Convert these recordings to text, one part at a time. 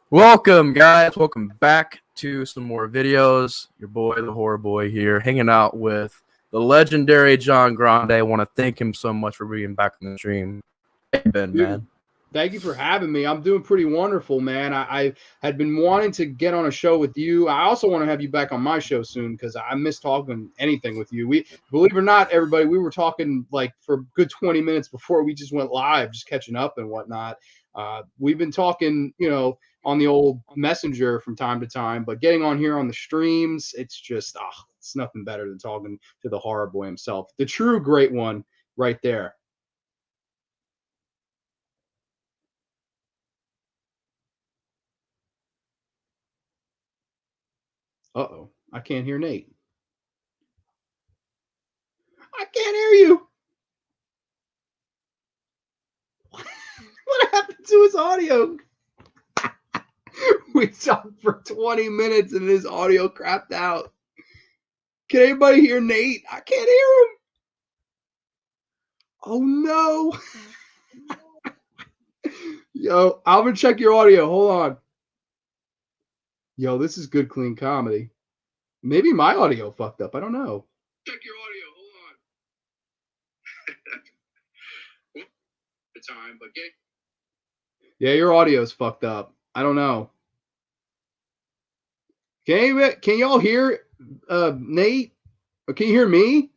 Welcome, guys. Welcome back to some more videos. Your boy, the horror boy, here, hanging out with the legendary John Grande. I want to thank him so much for being back on the stream. How you been, man? Thank you for having me. I'm doing pretty wonderful, man. I had been wanting to get on a show with you. I also want to have you back on my show soon because I miss talking anything with you. We, believe it or not, everybody, we were talking like for a good 20 minutes before we just went live, just catching up and whatnot. We've been talking, on the old messenger from time to time, but getting on here on the streams, it's just, it's nothing better than talking to the horror boy himself, the true great one right there. Uh-oh, I can't hear Nate. I can't hear you. What happened to his audio? We talked for 20 minutes and his audio crapped out. Can anybody hear Nate? I can't hear him. Oh, no. Yo, I'm going to check your audio. Hold on. Yo, this is good, clean comedy. Maybe my audio fucked up. I don't know. Check your audio. Hold on. The time, but yeah, your audio's fucked up. I don't know. Can y'all hear Nate? Or can you hear me?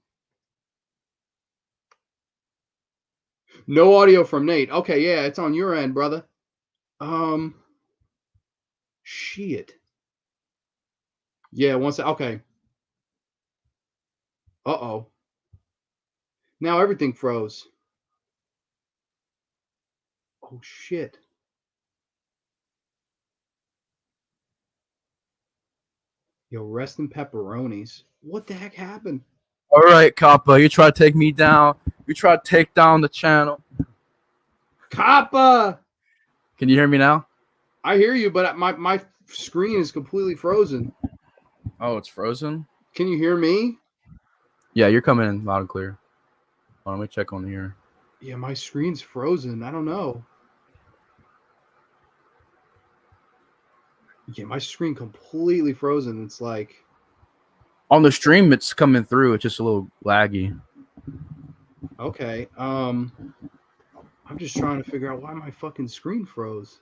No audio from Nate. Okay, yeah, it's on your end, brother. Shit. Yeah, okay. Uh-oh. Now everything froze. Oh, shit. Yo, rest in pepperonis. What the heck happened? All right, Kappa, you try to take me down. You try to take down the channel. Kappa! Can you hear me now? I hear you, but my screen is completely frozen. Oh, it's frozen? Can you hear me? Yeah, you're coming in loud and clear. Let me check on here. Yeah, my screen's frozen. I don't know. Yeah, my screen completely frozen. It's like on the stream, it's coming through. It's just a little laggy. Okay. I'm just trying to figure out why my fucking screen froze.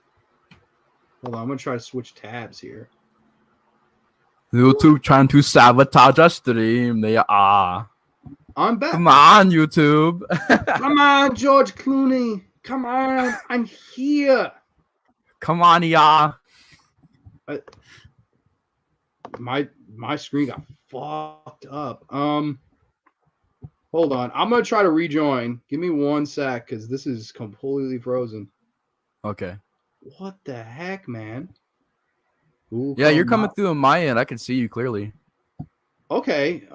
Hold on, I'm gonna try to switch tabs here. YouTube trying to sabotage our stream. They are. I'm back. Come on, YouTube. Come on, George Clooney. Come on, I'm here. Come on, yeah. My screen got fucked up. Hold on. I'm gonna try to rejoin. Give me 1 sec, because this is completely frozen. Okay. What the heck, man? Ooh, yeah, you're coming through on my end. I can see you clearly. Okay.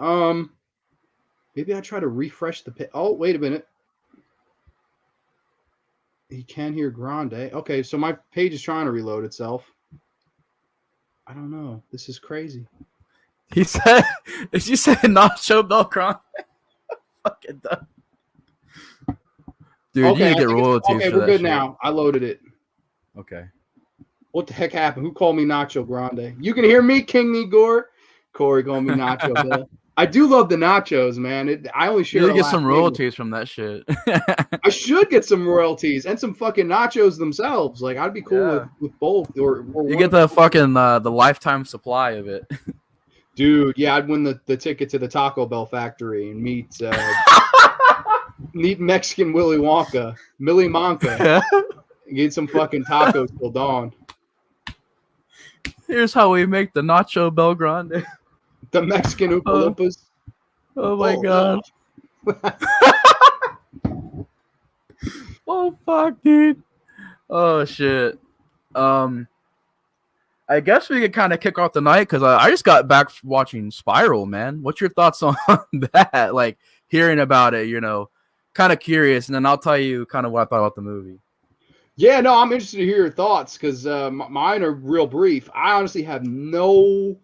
Maybe I try to refresh the page. Oh, wait a minute. He can hear Grande. Okay, so my page is trying to reload itself. I don't know. This is crazy. He said, "Did you say Nacho Bel Grande?" Fucking dumb. Dude, okay, you need to get royalties. Okay, for we're that good shit. now. I loaded it. Okay. What the heck happened? Who called me Nacho Grande? You can hear me, King Igor. Corey called me Nacho Bill. I do love the nachos, man. I only share. You get some royalties from that shit. I should get some royalties and some fucking nachos themselves. Like, I'd be cool with both. Or you get the fucking the lifetime supply of it. Dude, yeah, I'd win the ticket to the Taco Bell factory and meet Mexican Willy Wonka, Millie Monka, and get some fucking tacos till dawn. Here's how we make the Nacho Bel Grande. The Mexican Oompa Loompas. Oh my god. Oh fuck, dude. Oh shit. I guess we could kind of kick off the night because I just got back watching Spiral, man. What's your thoughts on that? Like hearing about it, kind of curious, and then I'll tell you kind of what I thought about the movie. Yeah, no, I'm interested to hear your thoughts because mine are real brief. I honestly have no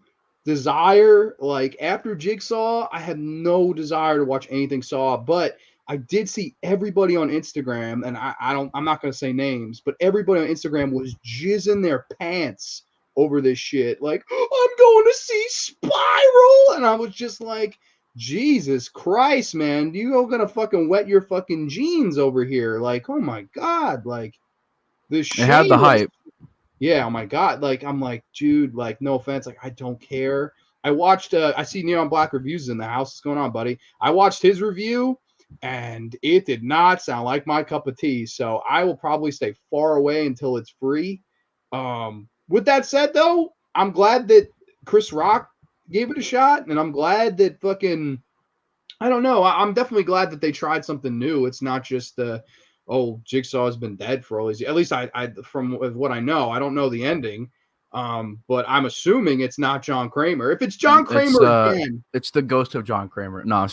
desire. Like after Jigsaw, I had no desire to watch anything Saw, but I did see everybody on Instagram, and I'm not gonna say names, but everybody on Instagram was jizzing their pants over this shit. Like, I'm going to see Spiral, and I was just like, Jesus Christ, man, you gonna fucking wet your fucking jeans over here? Like, oh my god, like the It had the shameless. hype. Yeah, oh my god, like I'm like, dude, like no offense, like I don't care. I watched I see Neon Black reviews in the house. What's going on, buddy? I watched his review and it did not sound like my cup of tea. So I will probably stay far away until it's free. With that said though, I'm glad that Chris Rock gave it a shot, and I'm glad that fucking I don't know. I'm definitely glad that they tried something new. It's not just the Jigsaw has been dead for all these years. At least I from what I know, I don't know the ending. But I'm assuming it's not John Kramer. If it's John Kramer again, it's the ghost of John Kramer. No,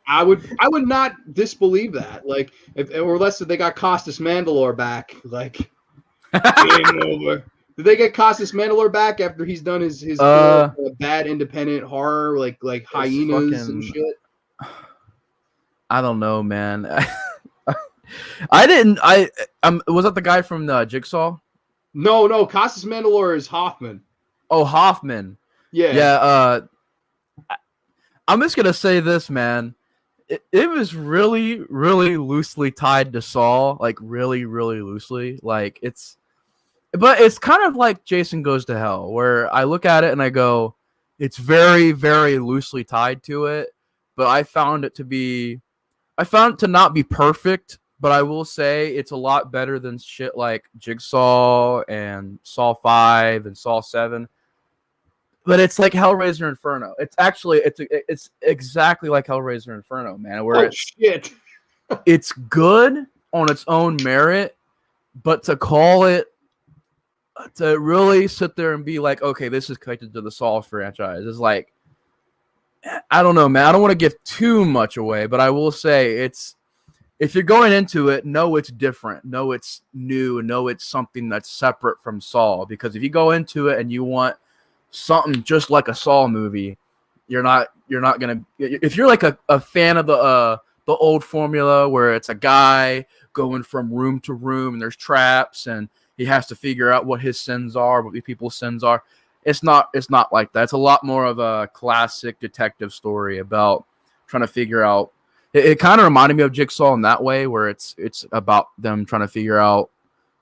I would not disbelieve that. Like or unless they got Costas Mandalore back, like game over. Did they get Costas Mandalore back after he's done his bad independent horror like Hyenas and shit? I don't know, man. I didn't. Was that the guy from the Jigsaw? No. Costas Mandalore is Hoffman. Oh, Hoffman. Yeah. I'm just gonna say this, man. It was really, really loosely tied to Saw, like really, really loosely. Like but it's kind of like Jason Goes to Hell, where I look at it and I go, it's very, very loosely tied to it. But I found it to not be perfect, but I will say it's a lot better than shit like Jigsaw and Saw 5 and Saw 7. But it's like Hellraiser Inferno. It's exactly like Hellraiser Inferno, man. Where shit. It's good on its own merit, but to really sit there and be like, okay, this is connected to the Saw franchise is like, I don't know, man. I don't want to give too much away, but I will say if you're going into it, know it's different, know it's new, and know it's something that's separate from Saw. Because if you go into it and you want something just like a Saw movie, you're not gonna. If you're like a fan of the old formula where it's a guy going from room to room and there's traps and he has to figure out what his sins are, what the people's sins are. It's not like that. It's a lot more of a classic detective story about trying to figure out. It kind of reminded me of Jigsaw in that way, where it's about them trying to figure out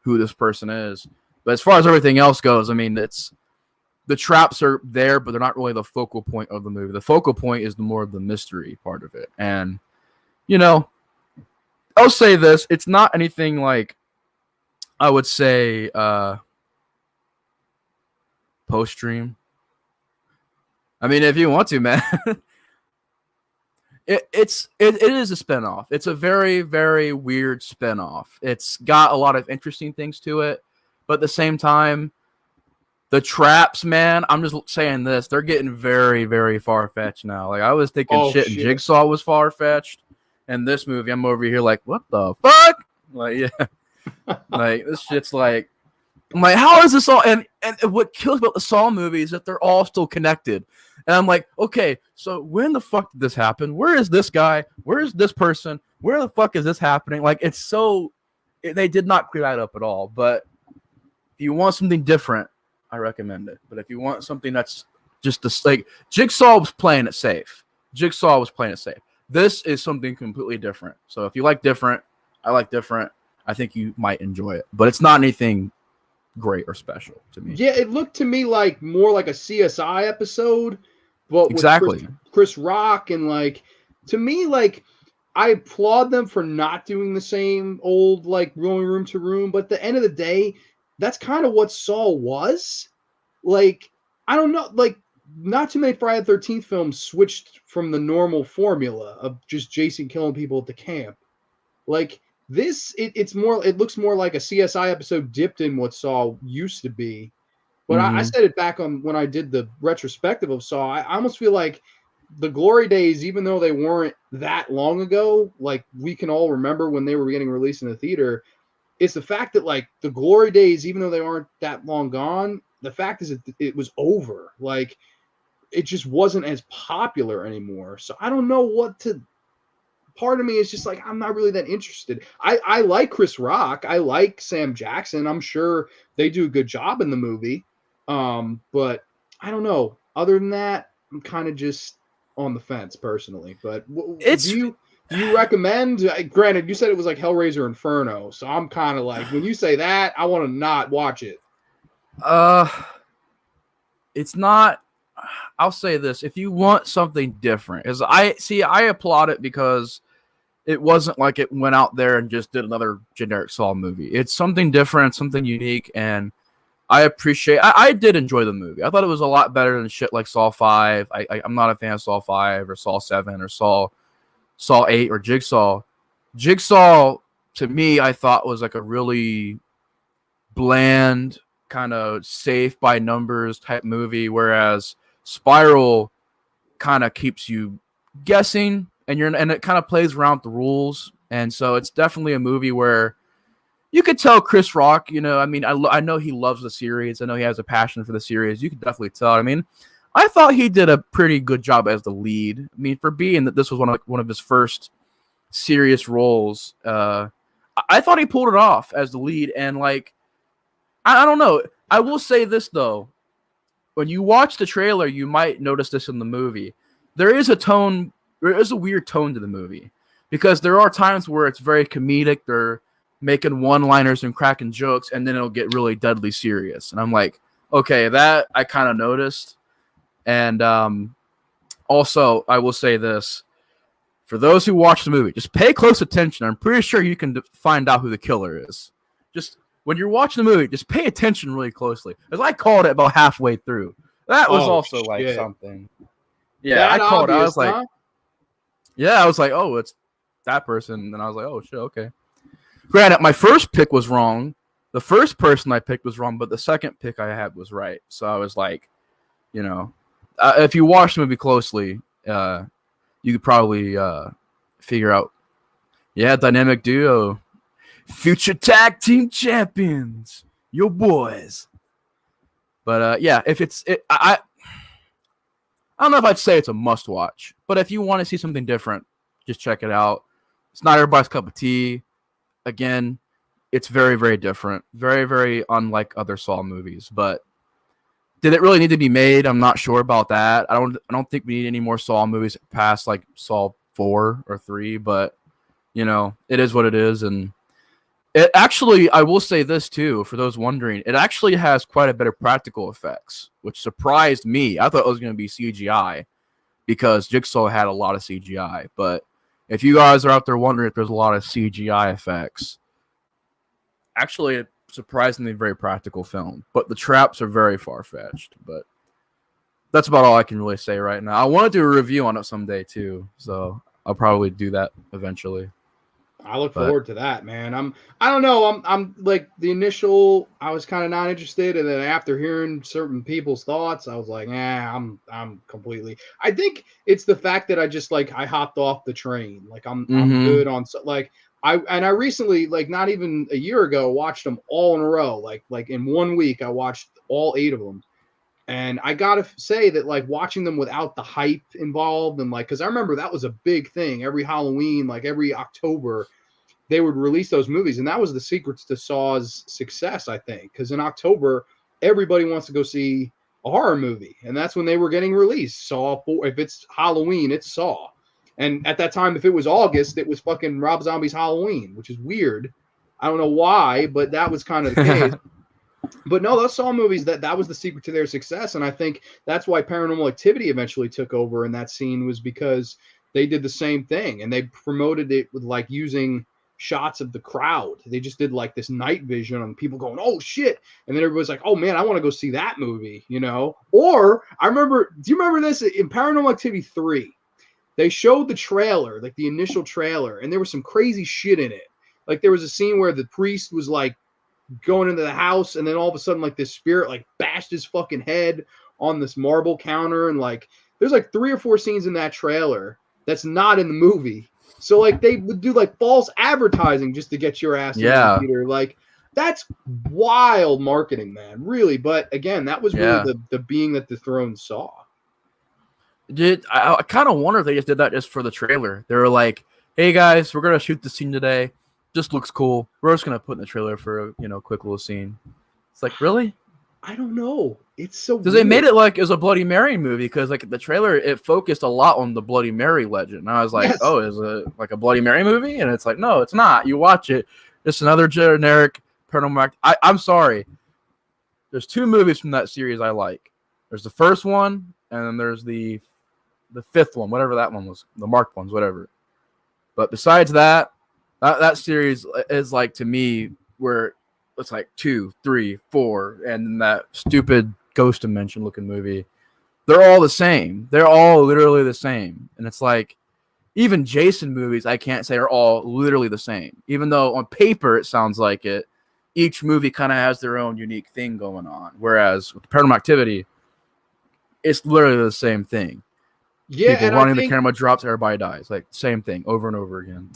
who this person is. But as far as everything else goes, I mean, the traps are there, but they're not really the focal point of the movie. The focal point is more of the mystery part of it. And, I'll say this. It's not anything like, I would say, post-stream. I mean, if you want to, man. It is a spinoff. It's a very, very weird spinoff. It's got a lot of interesting things to it, but at the same time, the traps, man, I'm just saying this, they're getting very, very far-fetched now. Like, I was thinking shit, and Jigsaw was far-fetched, and this movie, I'm over here like, what the fuck? Like, yeah. Like, this shit's like, I'm like, how is this all? And what kills about the Saw movie is that they're all still connected. And I'm like, okay, so when the fuck did this happen? Where is this guy? Where is this person? Where the fuck is this happening? Like, they did not clear that up at all. But if you want something different, I recommend it. But if you want something that's just like Jigsaw was playing it safe. This is something completely different. So if you like different, I like different. I think you might enjoy it. But it's not anything great or special to me. Yeah, it looked to me like more like a CSI episode, but exactly with Chris Rock, and like to me, like I applaud them for not doing the same old like going room to room, but at the end of the day, that's kind of what Saw was. Like, I don't know, like not too many Friday the 13th films switched from the normal formula of just Jason killing people at the camp. Like this, it looks more like a CSI episode dipped in what Saw used to be. But I said it back on when I did the retrospective of Saw. I almost feel like the glory days, even though they weren't that long ago, like we can all remember when they were getting released in the theater, it's the fact that like the glory days, even though they aren't that long gone, the fact is it was over. Like it just wasn't as popular anymore. So I don't know what to part of me is just like, I'm not really that interested. I like Chris Rock. I like Sam Jackson. I'm sure they do a good job in the movie. But I don't know. Other than that, I'm kind of just on the fence personally. But do you recommend? Granted, you said it was like Hellraiser Inferno, so I'm kind of like, when you say that, I want to not watch it. It's not. I'll say this: if you want something different, as I applaud it because it wasn't like it went out there and just did another generic Saw movie. It's something different, something unique, and I appreciate. I did enjoy the movie. I thought it was a lot better than shit like Saw 5. I'm not a fan of Saw 5 or Saw 7 or Saw 8 or Jigsaw. Jigsaw, to me, I thought was like a really bland, kind of safe by numbers type movie, whereas Spiral kind of keeps you guessing, and it kind of plays around with the rules. And so it's definitely a movie where you could tell Chris Rock, I mean, I know he loves the series. I know he has a passion for the series. You could definitely tell. I mean, I thought he did a pretty good job as the lead. I mean, for being that this was one of his first serious roles, I thought he pulled it off as the lead. And like, I don't know. I will say this though. When you watch the trailer, you might notice this in the movie. There is a weird tone to the movie because there are times where it's very comedic. They're making one-liners and cracking jokes, and then it'll get really deadly serious. And I'm like, okay, that I kind of noticed. And also, I will say this. For those who watch the movie, just pay close attention. I'm pretty sure you can find out who the killer is. Just when you're watching the movie, just pay attention really closely. As I called it about halfway through. That was also like something. Yeah, that I called obvious, it. I was like, yeah, I was like, oh, it's that person. And I was like, oh, shit, okay. Granted, my first pick was wrong. The first person I picked was wrong, but the second pick I had was right. So I was like, if you watch the movie closely, you could probably figure out, dynamic duo. Future tag team champions, your boys. But if I don't know if I'd say it's a must watch, but if you want to see something different, just check it out. It's not everybody's cup of tea. Again, it's very, very different, very, very unlike other Saw movies. But did it really need to be made? I'm not sure about that. I don't think we need any more Saw movies past like Saw 4 or 3. But it is what it is, and it actually, I will say this too, for those wondering, it actually has quite a bit of practical effects, which surprised me. I thought it was going to be CGI because Jigsaw had a lot of CGI. But if you guys are out there wondering if there's a lot of CGI effects, actually, it's surprisingly very practical film. But the traps are very far-fetched. But that's about all I can really say right now. I want to do a review on it someday too, so I'll probably do that eventually. I look forward to that, man. I don't know. I'm like the initial, I was kind of not interested. And then after hearing certain people's thoughts, I was like, I'm completely, I think it's the fact that I hopped off the train. Like I'm good on, like I recently, like not even a year ago, watched them all in a row. Like in 1 week, I watched all 8 of them. And I gotta say that, like, watching them without the hype involved, and like, because I remember that was a big thing every Halloween, like every October, they would release those movies, and that was the secrets to Saw's success, I think. Because in October, everybody wants to go see a horror movie, and that's when they were getting released. Saw 4. If it's Halloween, it's Saw. And at that time, if it was August, it was fucking Rob Zombie's Halloween, which is weird. I don't know why, but that was kind of the case. But no, those Saw movies, that was the secret to their success. And I think that's why Paranormal Activity eventually took over in that scene, was because they did the same thing. And they promoted it with like using shots of the crowd. They just did like this night vision on people going, oh shit. And then everybody's like, oh man, I want to go see that movie, Or I remember, do you remember this in Paranormal Activity 3? They showed the trailer, like the initial trailer, and there was some crazy shit in it. Like there was a scene where the priest was like going into the house, and then all of a sudden, like this spirit like bashed his fucking head on this marble counter, and like there's like 3 or 4 scenes in that trailer that's not in the movie. So like they would do like false advertising just to get your ass in the theater. Like that's wild marketing, man, really. But again, that was really the being that the throne saw. I kind of wonder if they just did that just for the trailer. They were like, hey guys, we're gonna shoot the scene today. Just looks cool. We're just gonna put in the trailer for a quick little scene. It's like, really? I don't know. It's so Because they made weird. it like it was a Bloody Mary movie. Because like the trailer, it focused a lot on the Bloody Mary legend. And I was like, Yes. oh, is it like a Bloody Mary movie? And it's like, no, it's not. You watch it, it's another generic paranormal. I'm sorry. There's two movies from that series I like. There's the first one, and then there's the fifth one, whatever that one was, the marked ones, whatever. But besides that, that series is like to me where it's like 2, 3, 4, and that stupid Ghost Dimension looking movie. They're all the same. They're all literally the same, and it's like even Jason movies I can't say are all literally the same, even though on paper it sounds like it. Each movie kind of has their own unique thing going on, whereas with Paranormal Activity, it's literally the same thing. Yeah, People and I running, the think camera drops, everybody dies. Like same thing over and over again.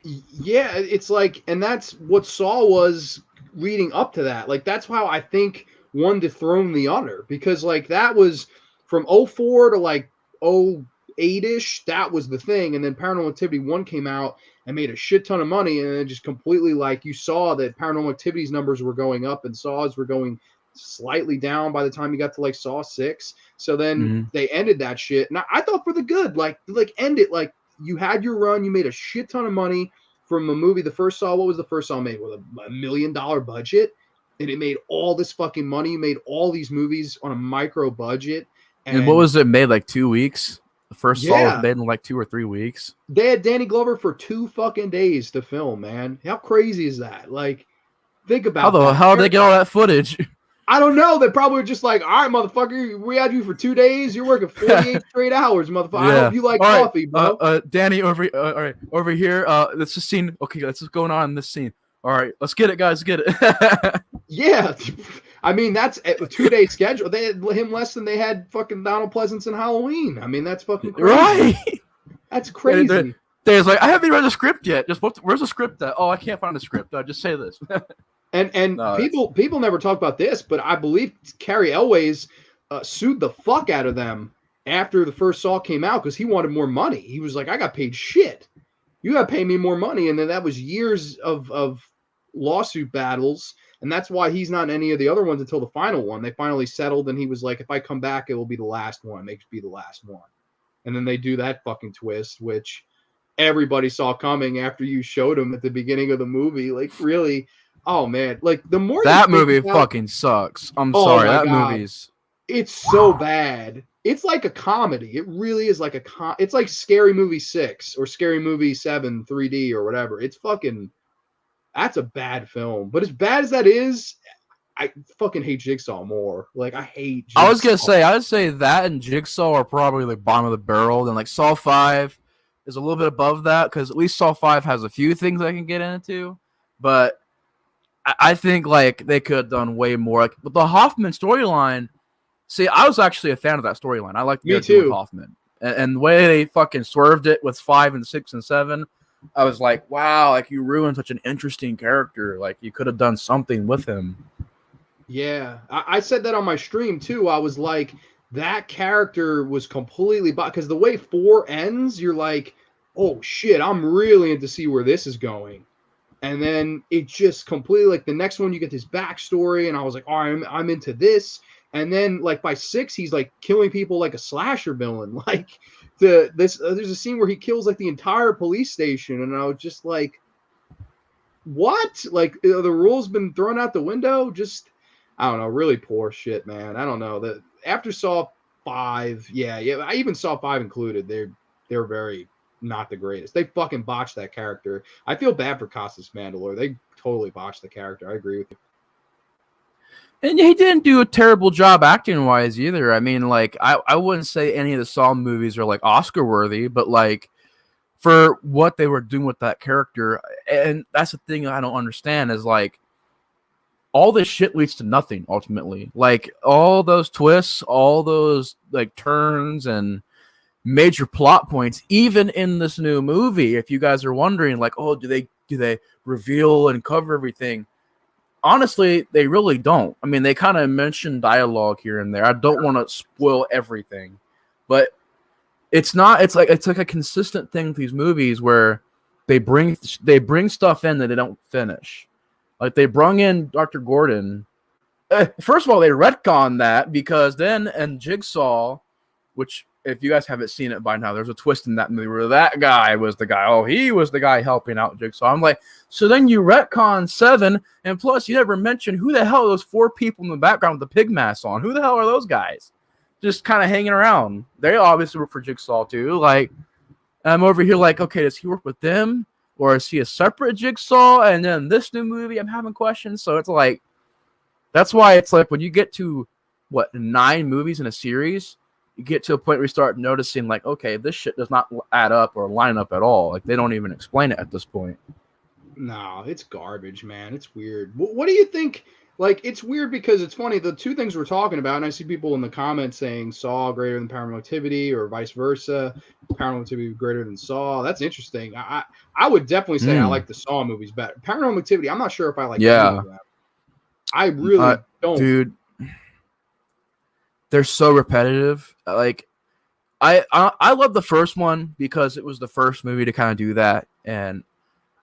yeah, it's like, and that's what Saw was leading up to that. Like that's how I think one dethroned the other, because like that was from '04 to like '08ish. That was the thing, and then Paranormal Activity 1 came out and made a shit ton of money, and then just completely, like, you saw that Paranormal Activity's numbers were going up and Saw's were going slightly down by the time you got to like Saw 6. So then Mm-hmm. they ended that shit, and I thought for the good, like end it, like you had your run, you made a shit ton of money from a movie. The first Saw, what was the first Saw made with $1 million budget, and it made all this fucking money. You made all these movies on a micro budget, And what and was it made like 2 weeks? The first Saw was yeah, made in like 2 or 3 weeks. they had Danny Glover for 2 fucking days to film. Man, how crazy is that? Like, think How about the that. hell did they get all that footage? I don't know. They probably were just like, all right, motherfucker, we had you for 2 days. You're working 48 straight hours, motherfucker. I Yeah. hope you like All right. coffee, bro. Danny, over. All right, over here. Let's just scene. Okay, let's just going on in this scene. All right, let's get it, guys. Get it. Yeah. I mean, that's a 2-day schedule. They had him less than they had fucking Donald Pleasance and Halloween. I mean, that's fucking crazy. Right. That's crazy. There's like, I haven't even read the script yet. Just where's the script at? Oh, I can't find the script. Just say this. And No, people never talk about this, but I believe Carrie Elways sued the fuck out of them after the first Saw came out because he wanted more money. He was like, I got paid shit. You got to pay me more money. And then that was years of lawsuit battles. And that's why he's not in any of the other ones until the final one. They finally settled, and he was like, if I come back, it will be the last one. Make it be the last one. And then they do that fucking twist, which everybody saw coming after you showed him at the beginning of the movie. Like, really, oh man, like the more that you think movie about, fucking sucks. I'm oh sorry. my That god, movie's. it's so bad. It's like a comedy. It really is like it's like Scary Movie 6 or Scary Movie 7 3D or whatever. It's fucking, that's a bad film. But as bad as that is, I fucking hate Jigsaw more. Like, I hate Jigsaw. I was gonna say, I'd say that and Jigsaw are probably like bottom of the barrel. Then like Saw 5 is a little bit above that because at least Saw 5 has a few things I can get into, but I think like they could have done way more. Like with the Hoffman storyline. See, I was actually a fan of that storyline. I liked the character with Hoffman, and the way they fucking swerved it with 5 and 6 and 7. I was like, wow, like you ruined such an interesting character. Like you could have done something with him. Yeah, I said that on my stream too. I was like, that character was completely because the way 4 ends, you're like, oh shit, I'm really in to see where this is going. And then it just completely, like, the next one you get this backstory, and I was like, oh, I'm into this. And then like by 6, he's like killing people like a slasher villain. Like there's a scene where he kills like the entire police station, and I was just like, what? Like, the rules been thrown out the window? Just, I don't know, really poor shit, man. I don't know. That after Saw 5, yeah, I even Saw 5 included. They're very not the greatest. They fucking botched that character. I feel bad for Costas Mandalore. They totally botched the character. I agree with you. And he didn't do a terrible job acting wise either. I mean, like I wouldn't say any of the Saw movies are like Oscar worthy, but like for what they were doing with that character, and that's the thing I don't understand is like all this shit leads to nothing ultimately. Like all those twists, all those like turns and major plot points, even in this new movie. If you guys are wondering, like, oh, do they reveal and cover everything? Honestly, they really don't. I mean, they kind of mention dialogue here and there. I don't want to spoil everything, but it's not. It's like a consistent thing with these movies where they bring stuff in that they don't finish. Like they brung in Dr. Gordon. First of all, they retcon that because then in Jigsaw, which if you guys haven't seen it by now, there's a twist in that movie where that guy was the guy. Oh, he was the guy helping out Jigsaw. I'm like, so then you retcon 7, and plus you never mentioned who the hell are those 4 people in the background with the pig masks on. Who the hell are those guys? Just kind of hanging around. They obviously work for Jigsaw too. Like, I'm over here like, okay, does he work with them? Or is he a separate Jigsaw? And then this new movie, I'm having questions. So it's like, that's why it's like when you get to, 9 movies in a series, you get to a point where you start noticing like, okay, this shit does not add up or line up at all. Like they don't even explain it at this point. No, it's garbage, man. It's weird. What do you think? Like, it's weird because it's funny. The two things we're talking about, and I see people in the comments saying Saw greater than Paranormal Activity or vice versa. Paranormal Activity greater than Saw. That's interesting. I would definitely say I like the Saw movies better. Paranormal Activity, I'm not sure if I like any of them. I really don't. Dude, they're so repetitive. Like, I love the first one because it was the first movie to kind of do that, and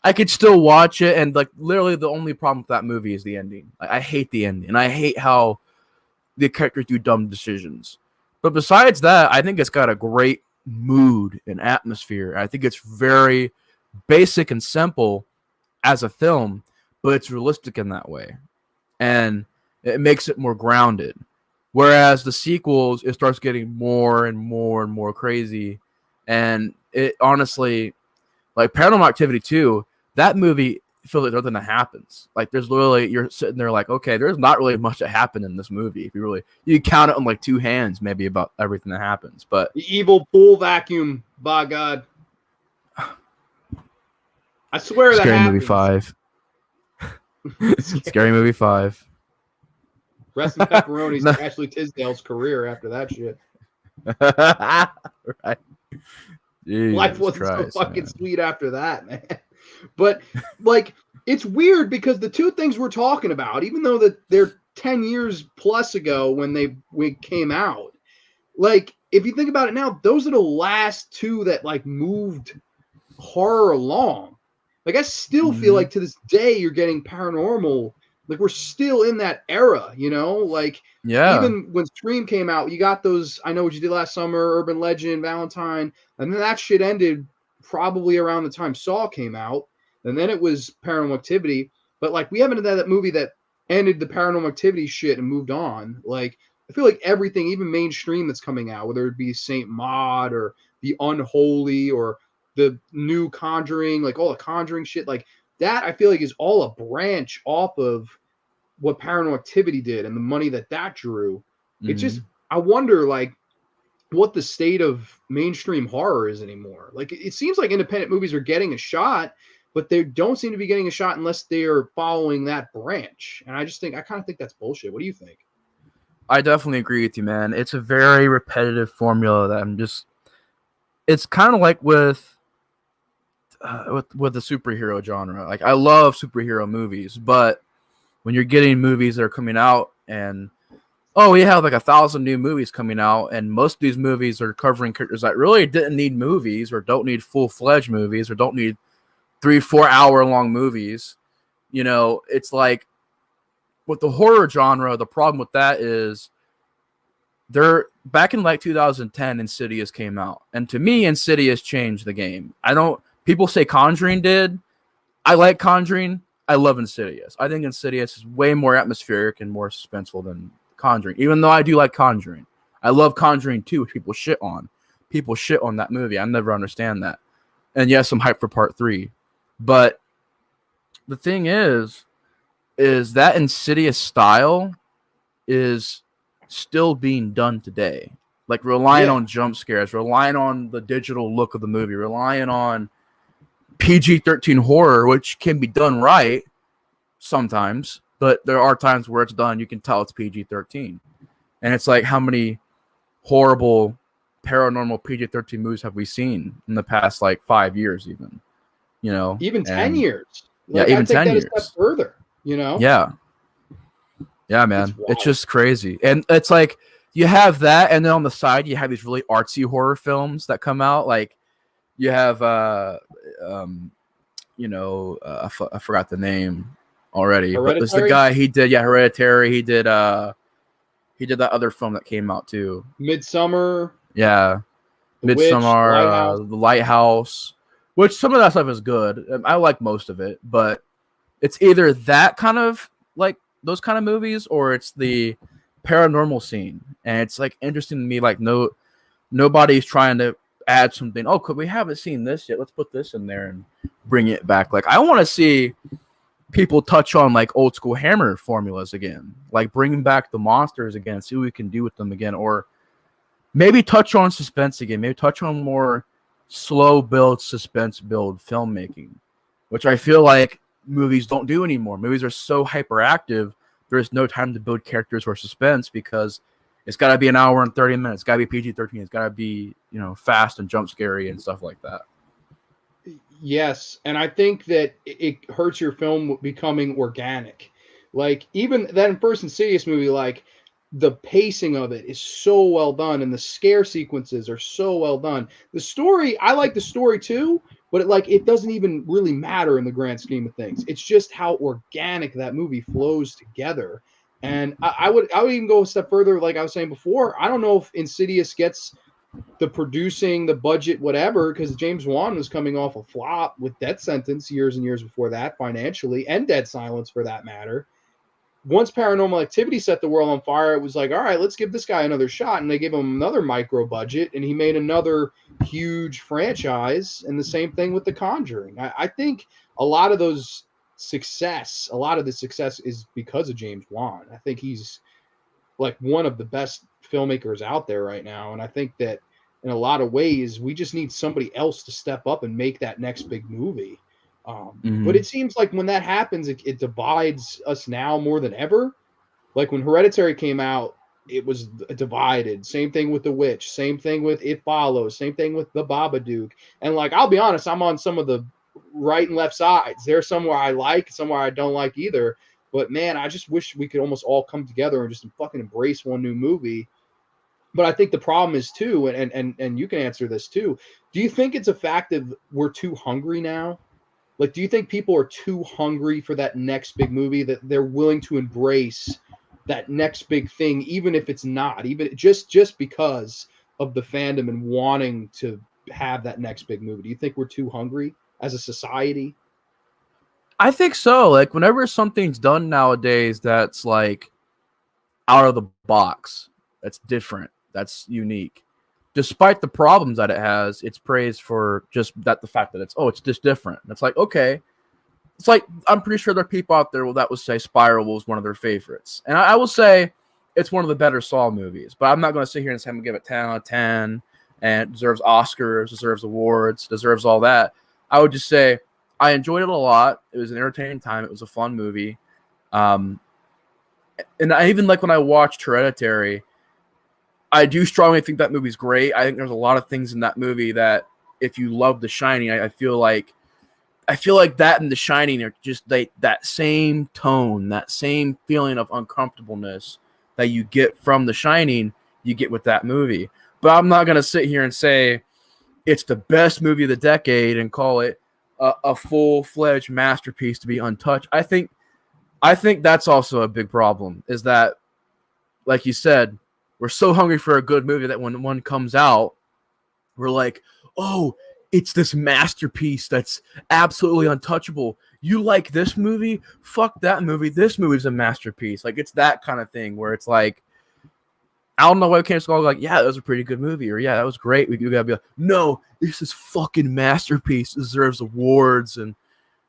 I could still watch it. And like, literally, the only problem with that movie is the ending. Like, I hate the ending, and I hate how the characters do dumb decisions. But besides that, I think it's got a great mood and atmosphere. I think it's very basic and simple as a film, but it's realistic in that way, and it makes it more grounded. Whereas the sequels, it starts getting more and more and more crazy. And it honestly, like Paranormal Activity 2, that movie feels like nothing that happens. Like there's literally, you're sitting there like, okay, there's not really much that happened in this movie. If you count it on like 2 hands, maybe about everything that happens. But the evil pool vacuum, by God. I swear that happens. Scary Movie 5. Rest in pepperonis. Ashley Tisdale's career after that shit. Right. Life wasn't so fucking sweet after that, man. But like, it's weird because the two things we're talking about, even though that they're 10 years plus ago when we came out, like if you think about it now, those are the last 2 that like moved horror along. Like I still feel like to this day you're getting paranormal. Like we're still in that era, you know? Like even when Scream came out, you got those I Know What You Did Last Summer, Urban Legend, Valentine, and then that shit ended probably around the time Saw came out, and then it was Paranormal Activity. But like we haven't had that movie that ended the Paranormal Activity shit and moved on. Like I feel like everything, even mainstream that's coming out, whether it be Saint Maud or The Unholy or the new Conjuring, like all the Conjuring shit, like that I feel like is all a branch off of what Paranormal Activity did and the money that drew. It's just, I wonder like what the state of mainstream horror is anymore. Like it seems like independent movies are getting a shot, but they don't seem to be getting a shot unless they're following that branch. And I kind of think that's bullshit. What do you think? I definitely agree with you, man. It's a very repetitive formula that it's kind of like with the superhero genre. Like I love superhero movies, but when you're getting movies that are coming out and we have like 1,000 new movies coming out, and most of these movies are covering characters that really didn't need movies or don't need full-fledged movies or don't need 3-4 hour long movies. You know, it's like with the horror genre, the problem with that is they're back in like 2010, Insidious came out. And to me, Insidious changed the game. People say Conjuring did. I like Conjuring. I love Insidious. I think Insidious is way more atmospheric and more suspenseful than Conjuring, even though I do like Conjuring. I love Conjuring 2, which people shit on. People shit on that movie. I never understand that. And yes, I'm hyped for part 3. But the thing is that Insidious style is still being done today. Like relying on jump scares, relying on the digital look of the movie, relying on PG-13 horror, which can be done right sometimes, but there are times where it's done, you can tell it's PG-13. And it's like, how many horrible paranormal PG-13 movies have we seen in the past like 5 years even? You know? Even 10 years. Like, even 10 years. A step further, you know? Yeah. Yeah, man. It's just crazy. And it's like you have that, and then on the side you have these really artsy horror films that come out. Like you have I forgot the name already, but it's the Hereditary? guy. He did Hereditary. He did that other film that came out too. Midsummer, Yeah, The Witch, The Midsummer, Lighthouse. The Lighthouse, which some of that stuff is good. I like most of it, but it's either that kind of like those kind of movies, or it's the paranormal scene, and it's like interesting to me. Like nobody's trying to add something. Oh, we haven't seen this yet. Let's put this in there and bring it back. Like I want to see people touch on like old school Hammer formulas again, like bringing back the monsters again, see what we can do with them again, or maybe touch on suspense again, maybe touch on more slow build, suspense build filmmaking, which I feel like movies don't do anymore. Movies are so hyperactive, there's no time to build characters or suspense because it's got to be an hour and 30 minutes. It's got to be PG-13. It's got to be, fast and jump scary and stuff like that. Yes, and I think that it hurts your film becoming organic. Like even that First Insidious movie, like the pacing of it is so well done, and the scare sequences are so well done. The story, I like the story too, but it doesn't even really matter in the grand scheme of things. It's just how organic that movie flows together. And I would even go a step further, like I was saying before. I don't know if Insidious gets the producing, the budget, whatever, because James Wan was coming off a flop with Death Sentence years and years before that, financially, and Dead Silence for that matter. Once Paranormal Activity set the world on fire, it was like, all right, let's give this guy another shot. And they gave him another micro budget, and he made another huge franchise. And the same thing with The Conjuring. I think a lot of the success is because of James Wan. I think he's like one of the best filmmakers out there right now. And I think that in a lot of ways, we just need somebody else to step up and make that next big movie. But it seems like when that happens, it divides us now more than ever. Like when Hereditary came out, it was divided. Same thing with The Witch. Same thing with It Follows. Same thing with The Babadook. And like, I'll be honest, I'm on some of the right and left sides. There's somewhere I like, somewhere I don't like either. But man, I just wish we could almost all come together and just fucking embrace one new movie. But I think the problem is too, and you can answer this too. Do you think it's a fact that we're too hungry now? Like, do you think people are too hungry for that next big movie that they're willing to embrace that next big thing, even if it's not, even just because of the fandom and wanting to have that next big movie? Do you think we're too hungry as a society? I think so. Like whenever something's done nowadays that's like out of the box, that's different, that's unique. Despite the problems that it has, it's praised for just the fact that it's just different. And it's like, okay. It's like I'm pretty sure there are people out there that would say Spiral was one of their favorites. And I will say it's one of the better Saw movies. But I'm not going to sit here and say I'm going to give it 10 out of 10 and it deserves Oscars, deserves awards, deserves all that. I would just say I enjoyed it a lot. It was an entertaining time. It was a fun movie. And I even like when I watched Hereditary, I do strongly think that movie's great. I think there's a lot of things in that movie that if you love The Shining, I feel like that and The Shining are just that same tone, that same feeling of uncomfortableness that you get from The Shining, you get with that movie. But I'm not going to sit here and say it's the best movie of the decade and call it a full-fledged masterpiece to be untouched. I think that's also a big problem, is that, like you said, we're so hungry for a good movie that when one comes out, we're like, oh, it's this masterpiece that's absolutely untouchable. You like this movie? Fuck that movie. This movie's a masterpiece. Like, it's that kind of thing where it's like, I don't know why we can't just go like, yeah, that was a pretty good movie, or yeah, that was great. We gotta be like, no, this is fucking masterpiece. It deserves awards and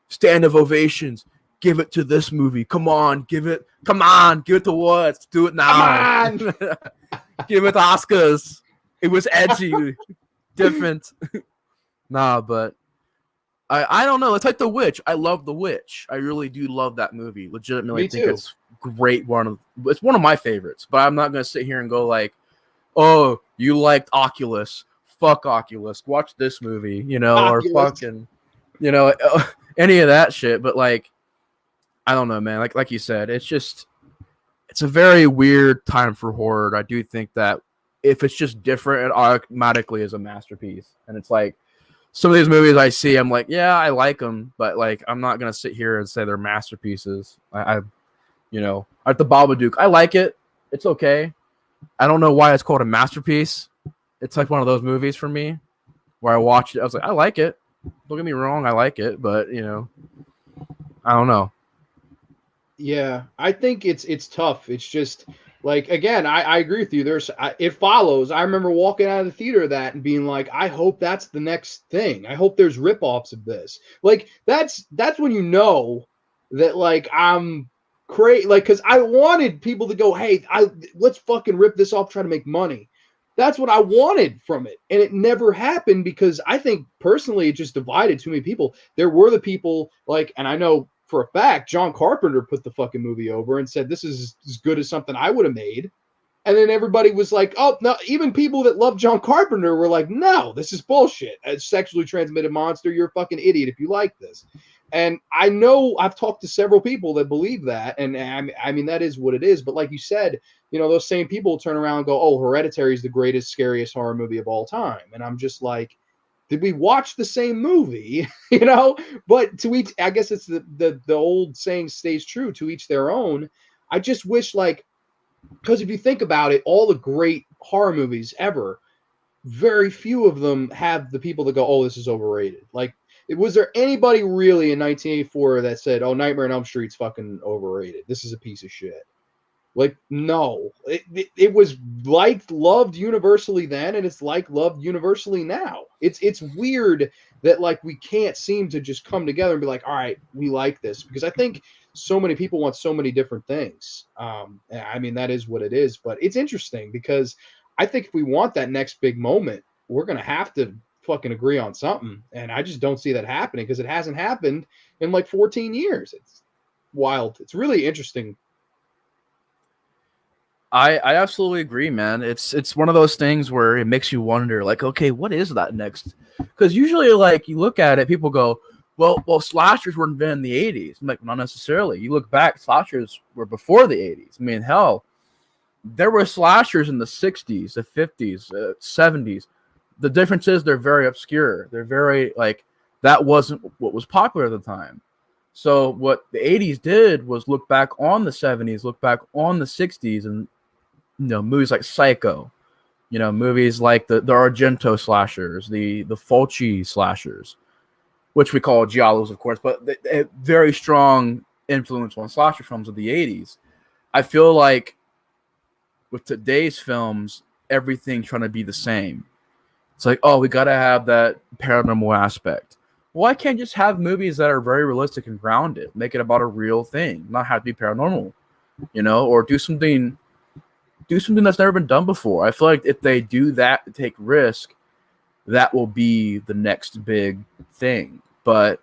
stand-up ovations. Give it to this movie. Come on, give it to what? Do it now. Come on! Give it Oscars. It was edgy, different. Nah, but I don't know. It's like The Witch. I love The Witch. I really do love that movie. Legitimately, Me I think too. it's great. It's one of my favorites. But I'm not gonna sit here and go like, oh, you liked Oculus? Fuck Oculus. Watch this movie, or fucking, any of that shit. But like, I don't know, man. Like you said, it's a very weird time for horror. I do think that if it's just different, it automatically is a masterpiece. And it's like, some of these movies I see, I'm like, yeah, I like them, but like, I'm not gonna sit here and say they're masterpieces. Like the Babadook, I like it. It's okay. I don't know why it's called a masterpiece. It's like one of those movies for me where I watched it. I was like, I like it. Don't get me wrong, I like it, but I don't know. Yeah, I think it's tough. It's just like, again, I agree with you. It follows. I remember walking out of the theater of that and being like, I hope that's the next thing. I hope there's rip-offs of this. Like that's when you know that like I'm crazy. Like, because I wanted people to go, hey, let's fucking rip this off, try to make money. That's what I wanted from it, and it never happened because I think personally it just divided too many people. There were the people like, and I know for a fact, John Carpenter put the fucking movie over and said, this is as good as something I would have made. And then everybody was like, oh, no, even people that love John Carpenter were like, no, this is bullshit. A sexually transmitted monster, you're a fucking idiot if you like this. And I know I've talked to several people that believe that. And I mean, that is what it is. But like you said, those same people turn around and go, oh, Hereditary is the greatest, scariest horror movie of all time. And I'm just like, did we watch the same movie? But to each, I guess it's the old saying stays true, to each their own. I just wish, like, because if you think about it, all the great horror movies ever, very few of them have the people that go, oh, this is overrated. Like, was there anybody really in 1984 that said, oh, Nightmare on Elm Street's fucking overrated, this is a piece of shit? Like, no, it was liked, loved universally then, and it's like loved universally now. It's weird that like we can't seem to just come together and be like, all right, we like this, because I think so many people want so many different things. I mean, that is what it is, but it's interesting because I think if we want that next big moment, we're gonna have to fucking agree on something, and I just don't see that happening because it hasn't happened in like 14 years. It's wild. It's really interesting. I absolutely agree, man. It's one of those things where it makes you wonder, like, okay, what is that next? Because usually, like, you look at it, people go, well, slashers were invented in the '80s. I'm like, not necessarily. You look back, slashers were before the '80s. I mean, hell, there were slashers in the '60s, the '50s, '70s. The difference is they're very obscure. They're very like that wasn't what was popular at the time. So what the '80s did was look back on the '70s, look back on the '60s, and movies like Psycho, movies like the Argento slashers, the Fulci slashers, which we call giallos, of course, but very strong influence on slasher films of the '80s. I feel like with today's films, everything's trying to be the same. It's like, oh, we got to have that paranormal aspect. Well, I can't just have movies that are very realistic and grounded, make it about a real thing, not have to be paranormal, or do something that's never been done before. I feel like if they do that, take risk, that will be the next big thing. But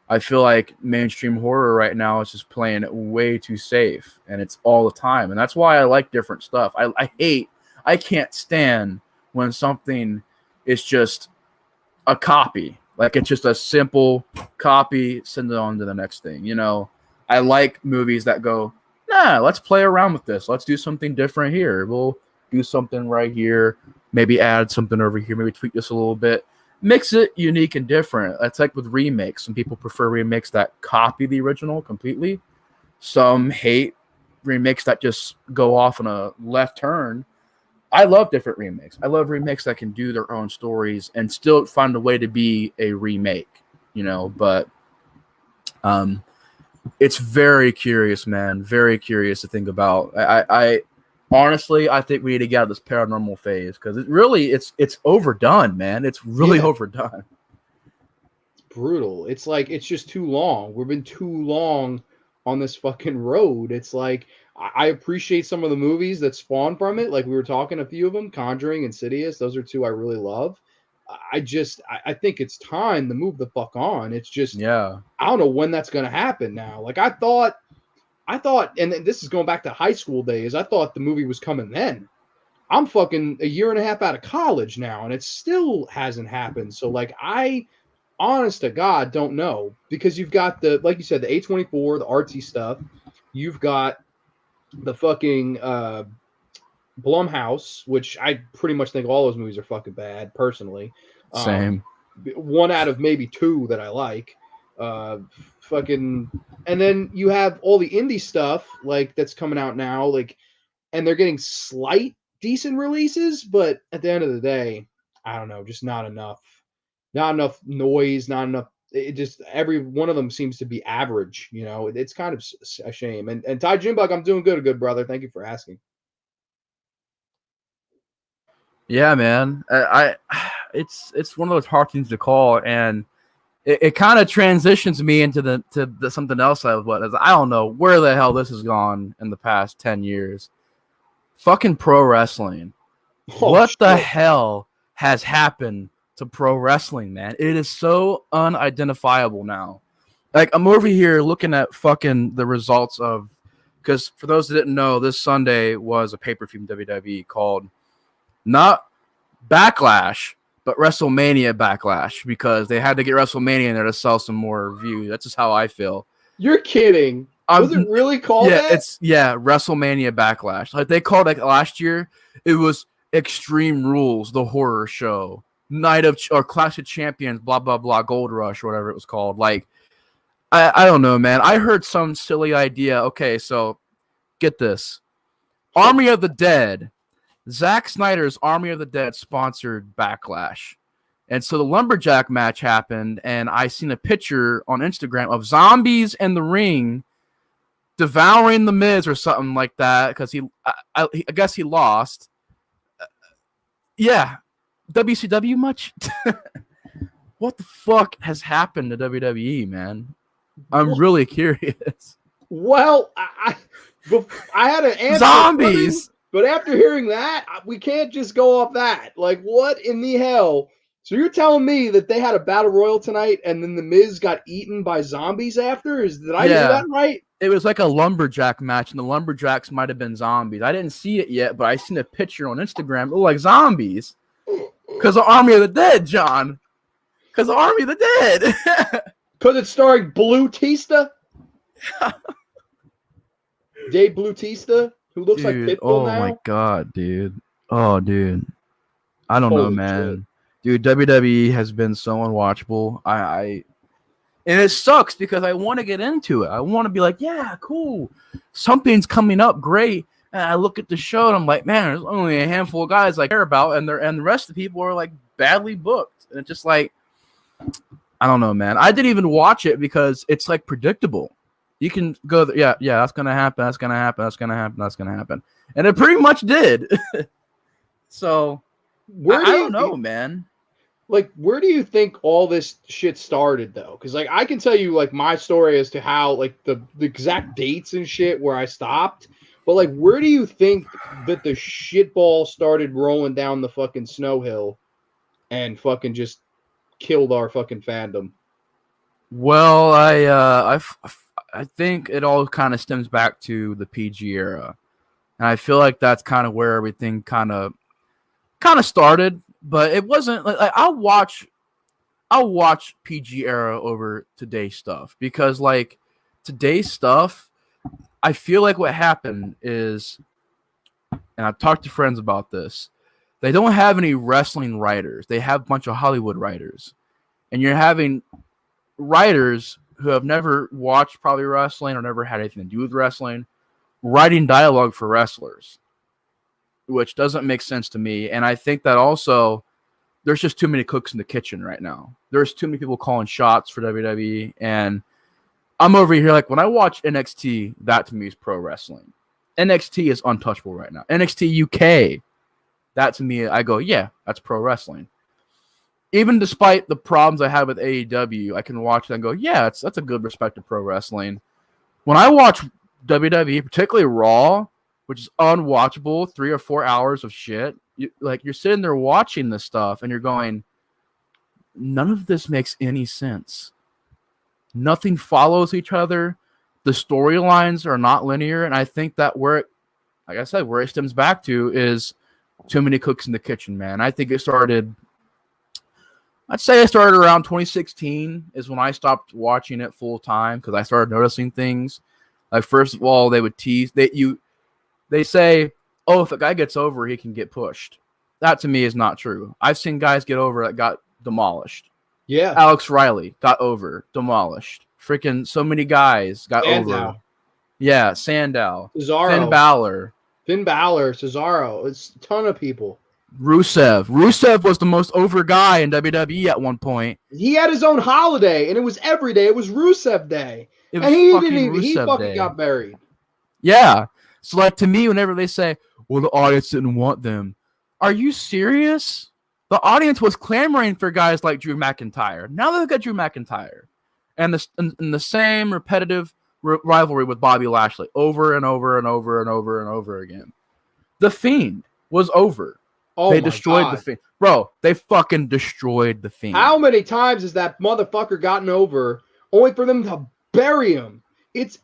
I feel like mainstream horror right now is just playing it way too safe, and it's all the time. And that's why I like different stuff. I can't stand when something is just a copy. Like it's just a simple copy, send it on to the next thing. I like movies that go, nah, let's play around with this. Let's do something different here. We'll do something right here. Maybe add something over here. Maybe tweak this a little bit. Mix it unique and different. That's like with remakes. Some people prefer remakes that copy the original completely. Some hate remakes that just go off on a left turn. I love different remakes. I love remakes that can do their own stories and still find a way to be a remake, but it's very curious, man. Very curious to think about. I honestly, I think we need to get out of this paranormal phase because it's overdone, man. It's really overdone. It's brutal. It's like it's just too long. We've been too long on this fucking road. It's like I appreciate some of the movies that spawn from it. Like we were talking a few of them, Conjuring, Insidious. Those are two I really love. I think it's time to move the fuck on. It's just Yeah. I don't know when that's gonna happen now. Like I thought, and this is going back to high school days. I thought the movie was coming then. I'm fucking a year and a half out of college now, and it still hasn't happened. So like I honest to God, don't know because you've got like you said, the A24, the artsy stuff. You've got the fucking Blumhouse, which I pretty much think all those movies are fucking bad personally. Same. one out of maybe two that I like. Fucking, and then you have all the indie stuff like that's coming out now, like, and they're getting slight decent releases, but at the end of the day, I don't know, just not enough. Not enough noise, not enough. It just every one of them seems to be average. You know, it's kind of a shame. And Ty Jimbuk, I'm doing good brother. Thank you for asking. Yeah, man. It's one of those hard things to call, and it kind of transitions me into the something else I don't know where the hell this has gone in the past 10 years. Fucking pro wrestling. Oh, What the shit. hell has happened to pro wrestling, man? It is so unidentifiable now. Like, I'm over here looking at fucking the results of, because for those that didn't know, this Sunday was a pay-per-view from WWE called not Backlash, but WrestleMania Backlash, because they had to get WrestleMania in there to sell some more views. That's just how I feel. You're kidding. Was it really called that? It's WrestleMania Backlash. Like they called it last year. It was Extreme Rules, the horror show, Night of or Clash of Champions, blah blah blah, Gold Rush, or whatever it was called. Like, I don't know, man. I heard some silly idea. Okay, so get this: Army of the Dead. Zack Snyder's Army of the Dead sponsored Backlash. And so the lumberjack match happened, and I seen a picture on Instagram of zombies in the ring devouring the Miz or something like that, because I guess he lost. Yeah. WCW much? What the fuck has happened to WWE, man? I'm really curious. Well, I had an answer. Zombies! But after hearing that, we can't just go off that. Like, what in the hell? So you're telling me that they had a battle royal tonight, and then the Miz got eaten by zombies after? Did I hear that right? It was like a lumberjack match, and the lumberjacks might have been zombies. I didn't see it yet, but I seen a picture on Instagram. It looked like zombies. Because the Army of the Dead, John. Because the Army of the Dead. Because it's starring Blue Tista? Dave Bautista, who looks like Pitbull now. Oh my god, dude. Oh, dude. I don't know, man. Shit. Dude, WWE has been so unwatchable. And it sucks because I want to get into it. I want to be like, yeah, cool. Something's coming up, great. And I look at the show and I'm like, man, there's only a handful of guys I care about, and the rest of the people are like badly booked. And it's just like, I don't know, man. I didn't even watch it because it's like predictable. You can go, yeah, that's gonna happen, that's gonna happen, that's gonna happen, that's gonna happen, and it pretty much did. So I don't know, man. Like, where do you think all this shit started, though? Because, like, I can tell you, like, my story as to how, like, the exact dates and shit where I stopped. But, like, where do you think that the shitball started rolling down the fucking snow hill and fucking just killed our fucking fandom? Well, I think it all kind of stems back to the PG era. And I feel like that's kind of where everything kind of started. But it wasn't like I'll watch PG era over today's stuff, because like today's stuff, I feel like what happened is, and I've talked to friends about this, they don't have any wrestling writers. They have a bunch of Hollywood writers, and you're having writers who have never watched probably wrestling or never had anything to do with wrestling writing dialogue for wrestlers, which doesn't make sense to me. And I think that also there's just too many cooks in the kitchen right now. There's too many people calling shots for WWE. And I'm over here like, when I watch NXT, that to me is pro wrestling. NXT is untouchable right now. NXT UK, that to me, I go, yeah, that's pro wrestling. Even despite the problems I have with AEW, I can watch that and go, yeah, that's a good respect to pro wrestling. When I watch WWE, particularly Raw, which is unwatchable, 3 or 4 hours of shit, you're sitting there watching this stuff and you're going, none of this makes any sense. Nothing follows each other. The storylines are not linear, and I think that where it stems back to is too many cooks in the kitchen, man. I think it started. I'd say I started around 2016 is when I stopped watching it full time, because I started noticing things. Like, first of all, they would tease they say, oh, if a guy gets over, he can get pushed. That to me is not true. I've seen guys get over that got demolished. Yeah. Alex Riley got over, demolished. Freaking so many guys got over. Yeah, Sandow, Cesaro, Finn Balor, Cesaro. It's a ton of people. Rusev was the most over guy in WWE at one point. He had his own holiday, and it was every day. It was Rusev Day. It was and he fucking didn't even, Rusev he fucking Day. got buried. Yeah. So like to me, whenever they say, well, the audience didn't want them. Are you serious? The audience was clamoring for guys like Drew McIntyre. Now they've got Drew McIntyre. And the same repetitive rivalry with Bobby Lashley over and over and over and over and over again. The Fiend was over. Oh, they destroyed the Fiend. Bro, they fucking destroyed the Fiend. How many times has that motherfucker gotten over only for them to bury him? It's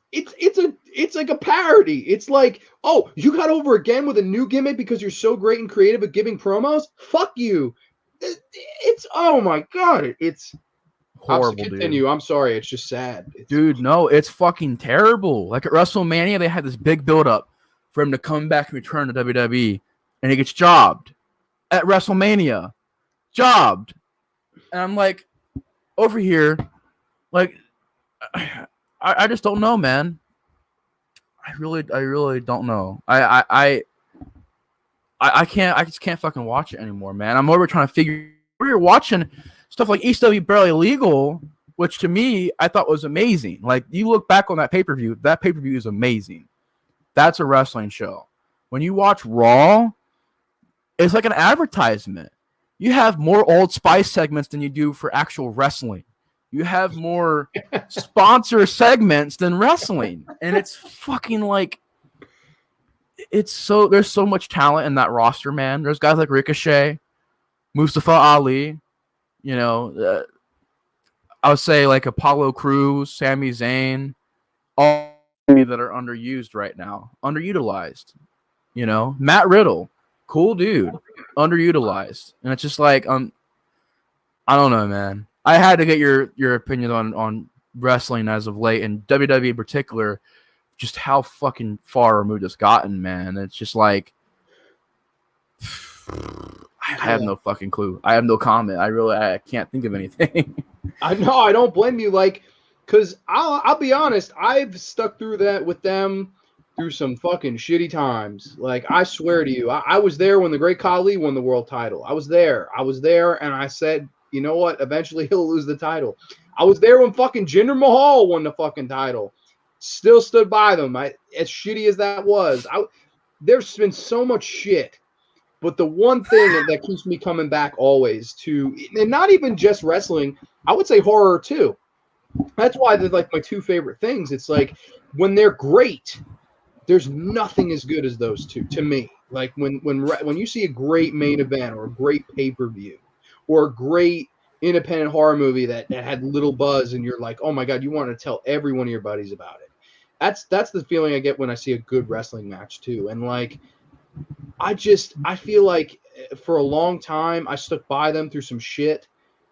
like a parody. It's like, oh, you got over again with a new gimmick because you're so great and creative at giving promos? Fuck you. It's oh my god. It's horrible, continue. Dude. I'm sorry. It's just sad. Dude, no, it's fucking terrible. Like at WrestleMania, they had this big build-up for him to come back and return to WWE, and he gets jobbed at WrestleMania. Jobbed. And I'm like, over here, like, I just don't know, man. I really don't know. I just can't fucking watch it anymore, man. I'm over trying to figure. We're watching stuff like ECW Barely Legal, which to me I thought was amazing. Like you look back on that pay-per-view is amazing. That's a wrestling show. When you watch Raw, it's like an advertisement. You have more Old Spice segments than you do for actual wrestling. You have more sponsor segments than wrestling. And it's fucking like, there's so much talent in that roster, man. There's guys like Ricochet, Mustafa Ali, I would say like Apollo Crews, Sami Zayn, all that are underused right now, underutilized. Matt Riddle, cool dude, underutilized. And it's just like, I don't know, man. I had to get your opinion on wrestling as of late, and WWE in particular, just how fucking far removed it's gotten, man. It's just like, I have no fucking clue. I have no comment. I can't think of anything. I know. I don't blame you. Like, because I'll be honest, I've stuck through that with them through some fucking shitty times. Like, I swear to you, I was there when the Great Khali won the world title. I was there, and I said, you know what? Eventually he'll lose the title. I was there when fucking Jinder Mahal won the fucking title. Still stood by them. As shitty as that was. There's been so much shit. But the one thing that keeps me coming back always to, and not even just wrestling, I would say horror too. That's why they're like my two favorite things. It's like when they're great, there's nothing as good as those two to me. Like when you see a great main event or a great pay-per-view, or a great independent horror movie that had little buzz and you're like, oh my God, you want to tell every one of your buddies about it. That's the feeling I get when I see a good wrestling match too. And like, I feel like for a long time I stuck by them through some shit,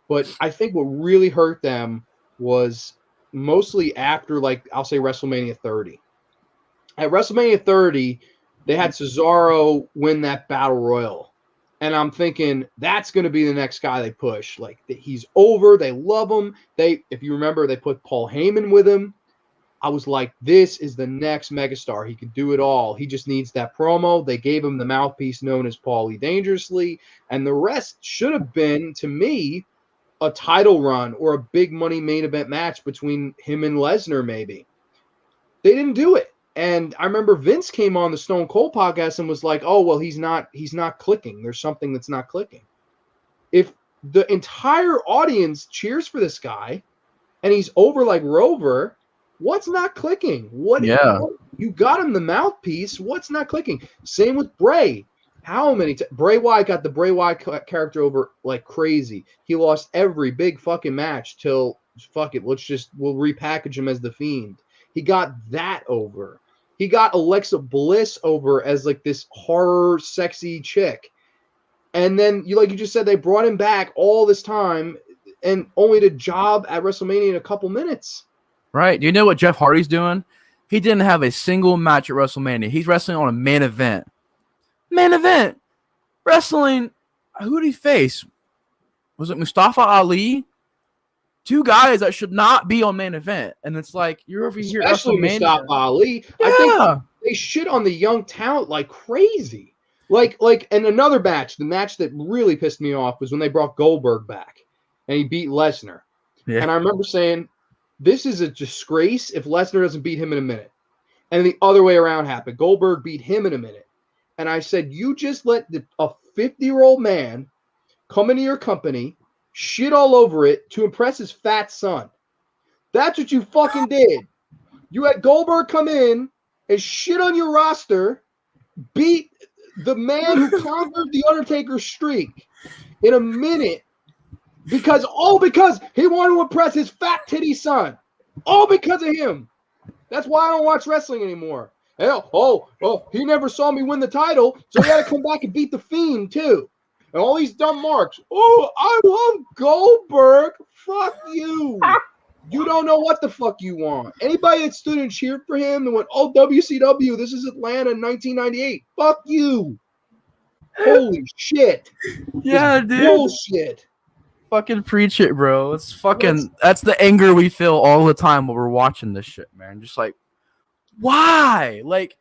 but I think what really hurt them was mostly after, like, I'll say WrestleMania 30. At WrestleMania 30, they had Cesaro win that Battle Royal. And I'm thinking that's going to be the next guy they push. Like, he's over. They love him. If you remember, they put Paul Heyman with him. I was like, this is the next megastar. He can do it all. He just needs that promo. They gave him the mouthpiece known as Paulie Dangerously. And the rest should have been, to me, a title run or a big money main event match between him and Lesnar, maybe. They didn't do it. And I remember Vince came on the Stone Cold podcast and was like, oh, well, he's not clicking. There's something that's not clicking. If the entire audience cheers for this guy and he's over like Rover, what's not clicking? You got him the mouthpiece. What's not clicking? Same with Bray. How many Bray Wyatt got the Bray Wyatt character over like crazy. He lost every big fucking match till fuck it. We'll repackage him as the Fiend. He got that over. He got Alexa Bliss over as like this horror sexy chick. And then like you just said, they brought him back all this time and only to job at WrestleMania in a couple minutes. Right. Do you know what Jeff Hardy's doing? He didn't have a single match at WrestleMania. He's wrestling on a main event. Main event. Wrestling. Who did he face? Was it Mustafa Ali? two guys that should not be on main event, and it's like you're over here, especially Mustafa Ali. Yeah. I think they shit on the young talent like crazy. Like, and another match, the match that really pissed me off was when they brought Goldberg back and he beat Lesnar. Yeah. And I remember saying, this is a disgrace if Lesnar doesn't beat him in a minute. And the other way around happened. Goldberg beat him in a minute. And I said, you just let a 50-year-old man come into your company, shit all over it to impress his fat son. That's what you fucking did. You had Goldberg come in and shit on your roster, beat the man who conquered the Undertaker's streak in a minute because he wanted to impress his fat titty son. All because of him. That's why I don't watch wrestling anymore. Hell, he never saw me win the title, so he had to come back and beat the Fiend too. And all these dumb marks. Oh, I love Goldberg. Fuck you. You don't know what the fuck you want. Anybody that stood and cheered for him and went, oh, WCW, this is Atlanta in 1998. Fuck you. Holy shit. Yeah, It's dude. Bullshit. Fucking preach it, bro. It's fucking, that's the anger we feel all the time when we're watching this shit, man. Just like, why? Like,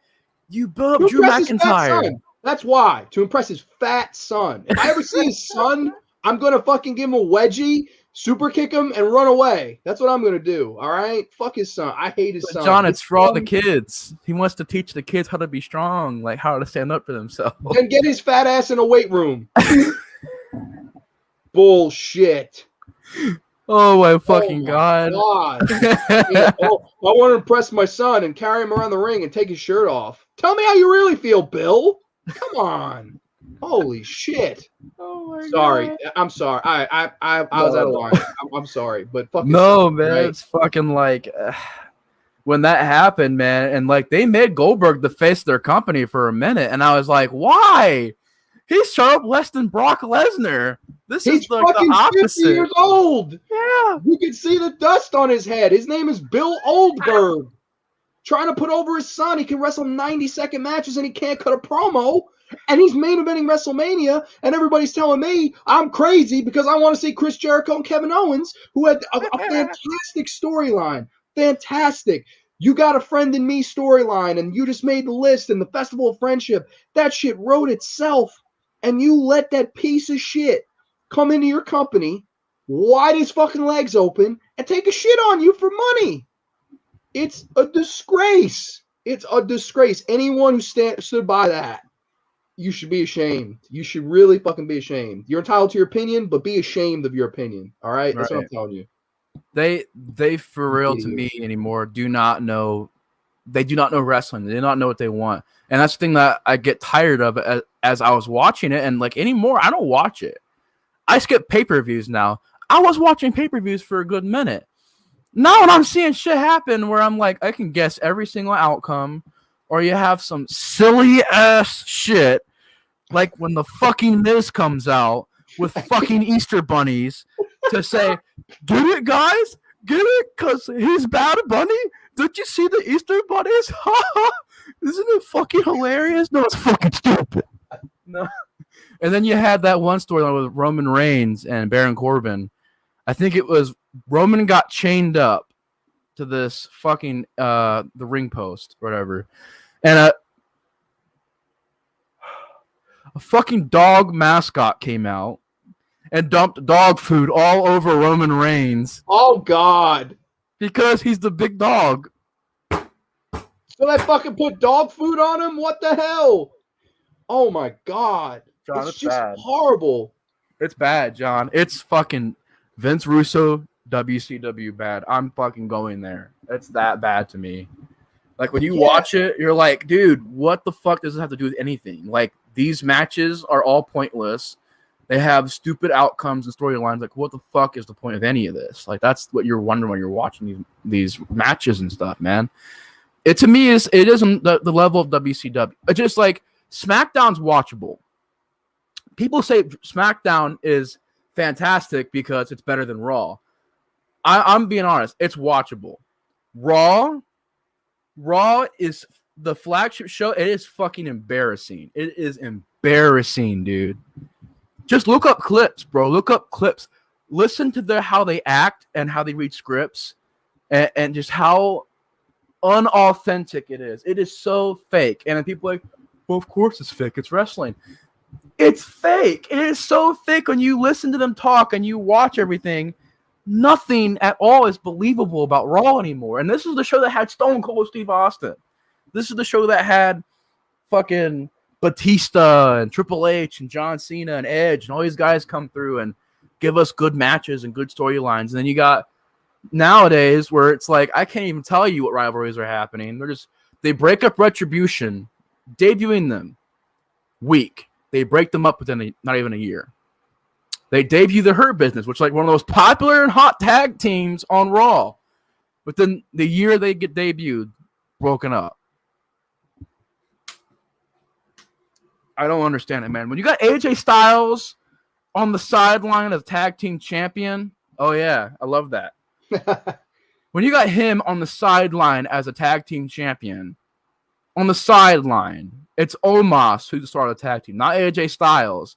you built up Drew McIntyre. That's why. To impress his fat son. If I ever see his son, I'm going to fucking give him a wedgie, super kick him, and run away. That's what I'm going to do. All right? Fuck his son. I hate his son. John, it's for all the kids. He wants to teach the kids how to be strong, like how to stand up for themselves. Then get his fat ass in a weight room. Bullshit. Oh my fucking God. Yeah, I want to impress my son and carry him around the ring and take his shirt off. Tell me how you really feel, Bill. Come on. Holy shit. Oh my sorry. God. I'm sorry. I was out of line. I'm sorry, but fucking no, man. Right? It's fucking like when that happened, man, and like they made Goldberg the face of their company for a minute, and I was like, why? He's sharp less than Brock Lesnar. He's like fucking the opposite. 50 years old. Yeah. You can see the dust on his head. His name is Bill Oldberg. Trying to put over his son. He can wrestle 90-second matches and he can't cut a promo. And he's main eventing WrestleMania. And everybody's telling me I'm crazy because I want to see Chris Jericho and Kevin Owens, who had a fantastic storyline. Fantastic. You got a friend in me storyline, and you just made the list and the Festival of Friendship. That shit wrote itself. And you let that piece of shit come into your company, wide his fucking legs open, and take a shit on you for money. It's a disgrace. It's a disgrace. Anyone who stood by that, you should be ashamed. You should really fucking be ashamed. You're entitled to your opinion, but be ashamed of your opinion. All right? That's what I'm telling you. They for real to me anymore do not know. They do not know wrestling. They do not know what they want. And that's the thing that I get tired of as I was watching it. And like anymore, I don't watch it. I skip pay-per-views now. I was watching pay-per-views for a good minute. Now when I'm seeing shit happen where I'm like, I can guess every single outcome, or you have some silly ass shit, like when the fucking Miz comes out with fucking Easter bunnies to say, get it, guys? Get it? Because he's Bad Bunny? Did you see the Easter bunnies? Isn't it fucking hilarious? No, it's fucking stupid. No. And then you had that one storyline with Roman Reigns and Baron Corbin. I think it was Roman got chained up to this fucking the ring post or whatever. And a fucking dog mascot came out and dumped dog food all over Roman Reigns. Oh God. Because he's the big dog. So they fucking put dog food on him? What the hell? Oh my God. John, it's just bad. Horrible. It's bad, John. It's fucking Vince Russo, WCW bad. I'm fucking going there. It's that bad to me. Like when you watch it, you're like, dude, what the fuck does this have to do with anything? Like these matches are all pointless. They have stupid outcomes and storylines. Like, what the fuck is the point of any of this? Like, that's what you're wondering when you're watching these matches and stuff, man. It to me it isn't the level of WCW. It's just like SmackDown's watchable. People say SmackDown is fantastic because it's better than Raw. I'm being honest. It's watchable. Raw is the flagship show. It is fucking embarrassing. It is embarrassing, dude. Just look up clips, bro. Look up clips. listen to how they act and how they read scripts, and just how unauthentic it is. It is so fake. And then people are like, well, of course it's fake. It's wrestling. It's fake. It is so fake. When you listen to them talk and you watch everything, nothing at all is believable about Raw anymore. And this is the show that had Stone Cold Steve Austin. This is the show that had fucking Batista and Triple H and John Cena and Edge and all these guys come through and give us good matches and good storylines. And then you got nowadays where it's like, I can't even tell you what rivalries are happening. They break up Retribution, debuting them week. They break them up within not even a year. They debut the Hurt Business, which is like one of the most popular and hot tag teams on Raw. But then the year they get debuted, broken up. I don't understand it, man. When you got AJ Styles on the sideline of tag team champion, oh yeah, I love that. When you got him on the sideline as a tag team champion, on the sideline, it's Omos who's the star of the tag team, not AJ Styles.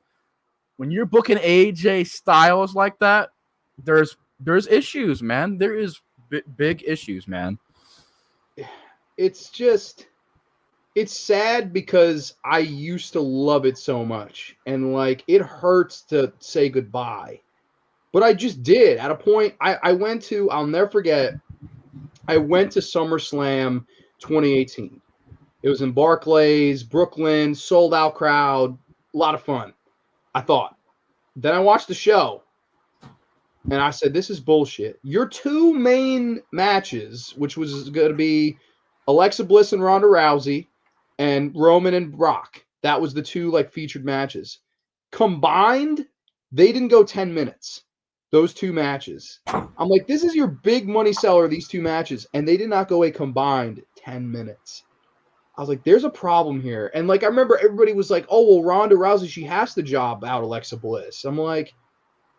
When you're booking AJ Styles like that, there's issues, man. There is big issues, man. It's sad because I used to love it so much, and like it hurts to say goodbye. But I just did. At a point, I went to, I'll never forget, I went to SummerSlam 2018. It was in Barclays, Brooklyn, sold out crowd, a lot of fun, I thought. Then I watched the show, and I said, this is bullshit. Your two main matches, which was going to be Alexa Bliss and Ronda Rousey, and Roman and Brock, that was the two like featured matches. Combined, they didn't go 10 minutes. Those two matches. I'm like, this is your big money seller, these two matches, and they did not go a combined 10 minutes. I was like, there's a problem here. And like, I remember everybody was like, oh, well, Ronda Rousey, she has to job out Alexa Bliss. I'm like,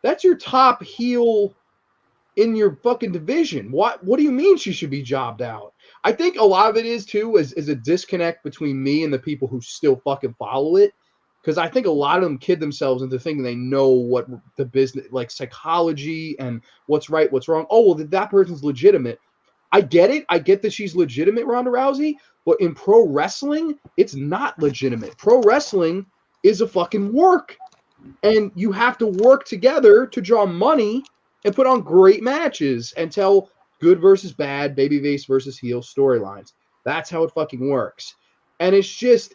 that's your top heel in your fucking division. What do you mean she should be jobbed out? I think a lot of it is too is a disconnect between me and the people who still fucking follow it. Because I think a lot of them kid themselves into thinking they know what the business, like psychology and what's right, what's wrong. Oh, well, that person's legitimate. I get it. I get that she's legitimate, Ronda Rousey. But in pro wrestling, it's not legitimate. Pro wrestling is a fucking work. And you have to work together to draw money and put on great matches and tell good versus bad, babyface versus heel storylines. That's how it fucking works. And it's just,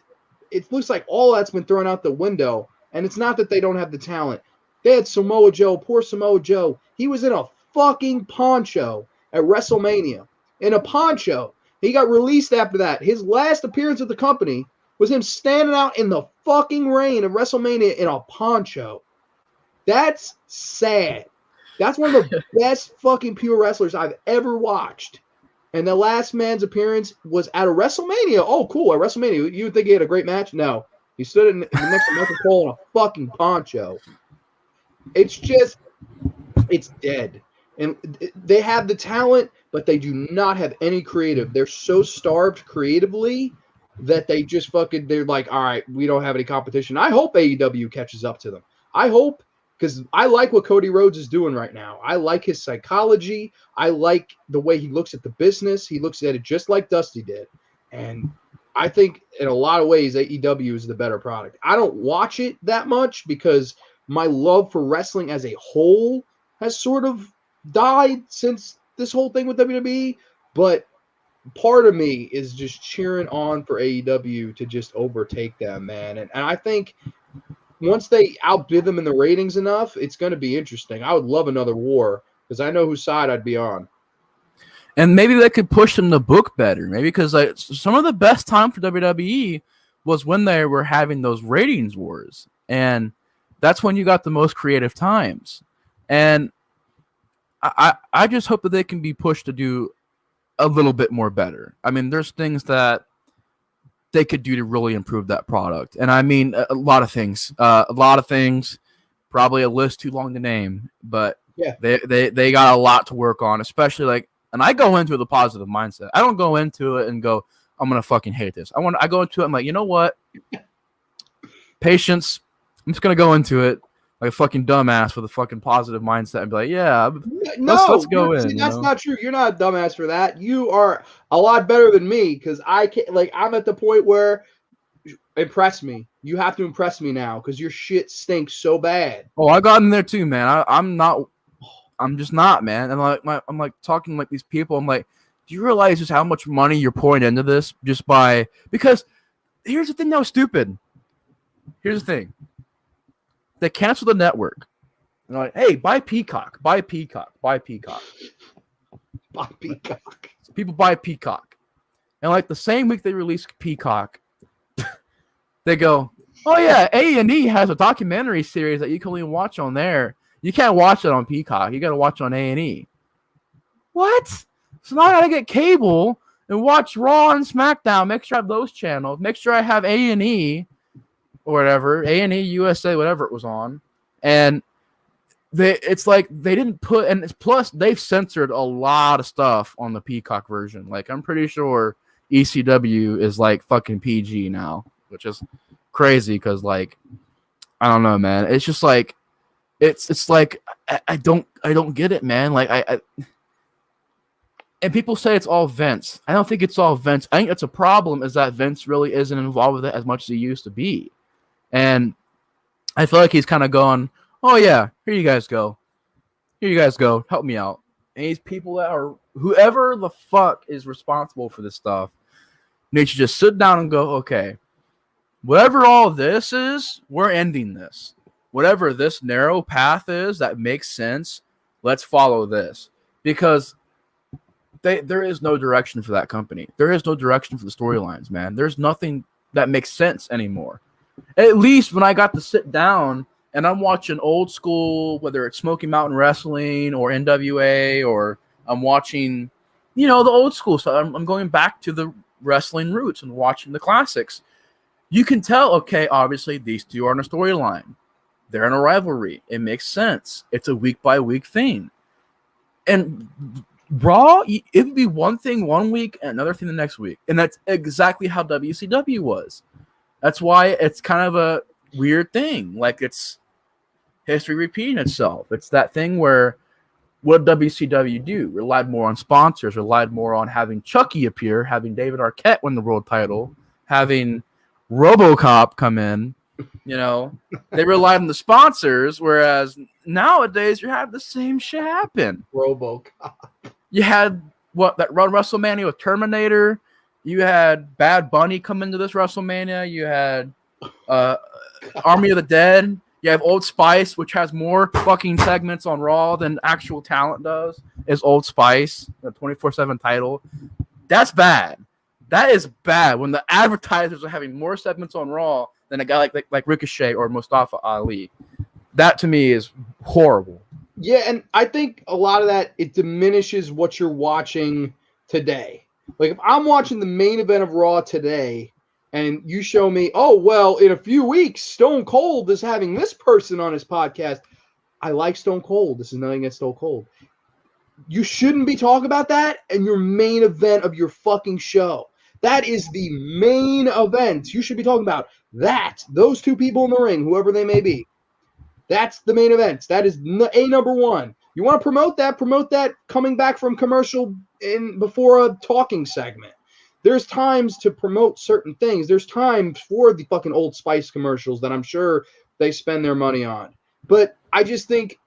it looks like all that's been thrown out the window. And it's not that they don't have the talent. They had Samoa Joe, poor Samoa Joe. He was in a fucking poncho at WrestleMania. In a poncho. He got released after that. His last appearance at the company was him standing out in the fucking rain of WrestleMania in a poncho. That's sad. That's one of the best fucking pure wrestlers I've ever watched. And the last man's appearance was at a WrestleMania. Oh, cool. At WrestleMania. You would think he had a great match? No. He stood next to Michael Cole in a fucking poncho. It's just, it's dead. And they have the talent, but they do not have any creative. They're so starved creatively that they just fucking, they're like, all right, we don't have any competition. I hope AEW catches up to them. I hope, because I like what Cody Rhodes is doing right now. I like his psychology. I like the way he looks at the business. He looks at it just like Dusty did. And I think in a lot of ways, AEW is the better product. I don't watch it that much because my love for wrestling as a whole has sort of died since this whole thing with WWE. But part of me is just cheering on for AEW to just overtake them, man. And I think once they outbid them in the ratings enough, it's going to be interesting. I would love another war because I know whose side I'd be on. And maybe they could push them to book better. Maybe because like, some of the best time for WWE was when they were having those ratings wars. And that's when you got the most creative times. And I just hope that they can be pushed to do a little bit more better. I mean, there's things that they could do to really improve that product. And I mean, a lot of things, probably a list too long to name, but yeah, they got a lot to work on, especially like, and I go into the positive mindset. I don't go into it and go, I'm going to fucking hate this. I go into it. I'm like, you know what? Patience. I'm just going to go into it. like a fucking dumbass with a fucking positive mindset and be like, yeah, No, let's go in. see, that's not true. You're not a dumbass for that. You are a lot better than me because I can't. Like, I'm at the point where impress me. You have to impress me now because your shit stinks so bad. Oh, I got in there too, man. I'm just not, man. And I'm like talking to like these people. I'm like, do you realize just how much money you're pouring into this just by because here's the thing that was stupid. Here's the thing. They canceled the network. And they're like, hey, buy Peacock, buy Peacock, buy Peacock. Buy Peacock. So people buy Peacock. And like the same week they released Peacock, they go, oh yeah, A&E has a documentary series that you can only watch on there. You can't watch it on Peacock. You got to watch it on A&E. What? So now I got to get cable and watch Raw and SmackDown. Make sure I have those channels. Make sure I have A&E or whatever, A&E USA, whatever it was on. And it's like they didn't put, and plus they've censored a lot of stuff on the Peacock version. Like I'm pretty sure ECW is like fucking PG now, which is crazy because like I don't know, man. It's just like it's like I don't get it, man. Like I and people say it's all Vince. I don't think it's all Vince. I think it's a problem is that Vince really isn't involved with it as much as he used to be. And I feel like he's kind of gone, oh yeah, here you guys go. Here you guys go. Help me out. And these people that are whoever the fuck is responsible for this stuff need to just sit down and go, okay, whatever all this is, we're ending this. Whatever this narrow path is that makes sense, let's follow this. Because there is no direction for that company. There is no direction for the storylines, man. There's nothing that makes sense anymore. At least when I got to sit down and I'm watching old school, whether it's Smoky Mountain Wrestling or NWA, or I'm watching, the old school stuff. I'm going back to the wrestling roots and watching the classics. You can tell, okay, obviously these two are in a storyline. They're in a rivalry. It makes sense. It's a week-by-week thing. And Raw, it would be one thing one week and another thing the next week. And that's exactly how WCW was. That's why it's kind of a weird thing. Like it's history repeating itself. It's that thing where what did WCW do? Relied more on sponsors, relied more on having Chucky appear, having David Arquette win the world title, having RoboCop come in. They relied on the sponsors, whereas nowadays you have the same shit happen. RoboCop. You had that run WrestleMania with Terminator. You had Bad Bunny come into this WrestleMania. You had Army of the Dead. You have Old Spice, which has more fucking segments on Raw than actual talent does. Is Old Spice, the 24/7 title. That's bad. That is bad when the advertisers are having more segments on Raw than a guy like Ricochet or Mustafa Ali. That to me is horrible. Yeah, and I think a lot of that, it diminishes what you're watching today. Like if I'm watching the main event of Raw today and you show me, oh, well, in a few weeks, Stone Cold is having this person on his podcast. I like Stone Cold. This is nothing against Stone Cold. You shouldn't be talking about that in your main event of your fucking show. That is the main event. You should be talking about that. Those two people in the ring, whoever they may be. That's the main event. That is number one. You want to promote that coming back from commercial before a talking segment. There's times to promote certain things. There's times for the fucking Old Spice commercials that I'm sure they spend their money on. But I just think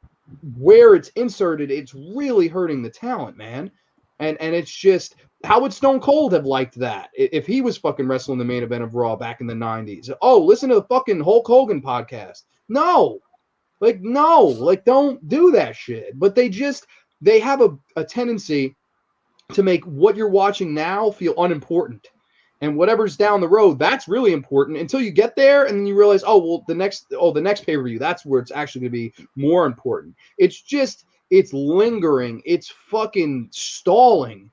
where it's inserted, it's really hurting the talent, man. And it's just, how would Stone Cold have liked that if he was fucking wrestling the main event of Raw back in the 90s? Oh, listen to the fucking Hulk Hogan podcast. No. Don't do that shit. But they have a tendency to make what you're watching now feel unimportant. And whatever's down the road, that's really important until you get there and then you realize, the next pay-per-view, that's where it's actually going to be more important. It's lingering. It's fucking stalling.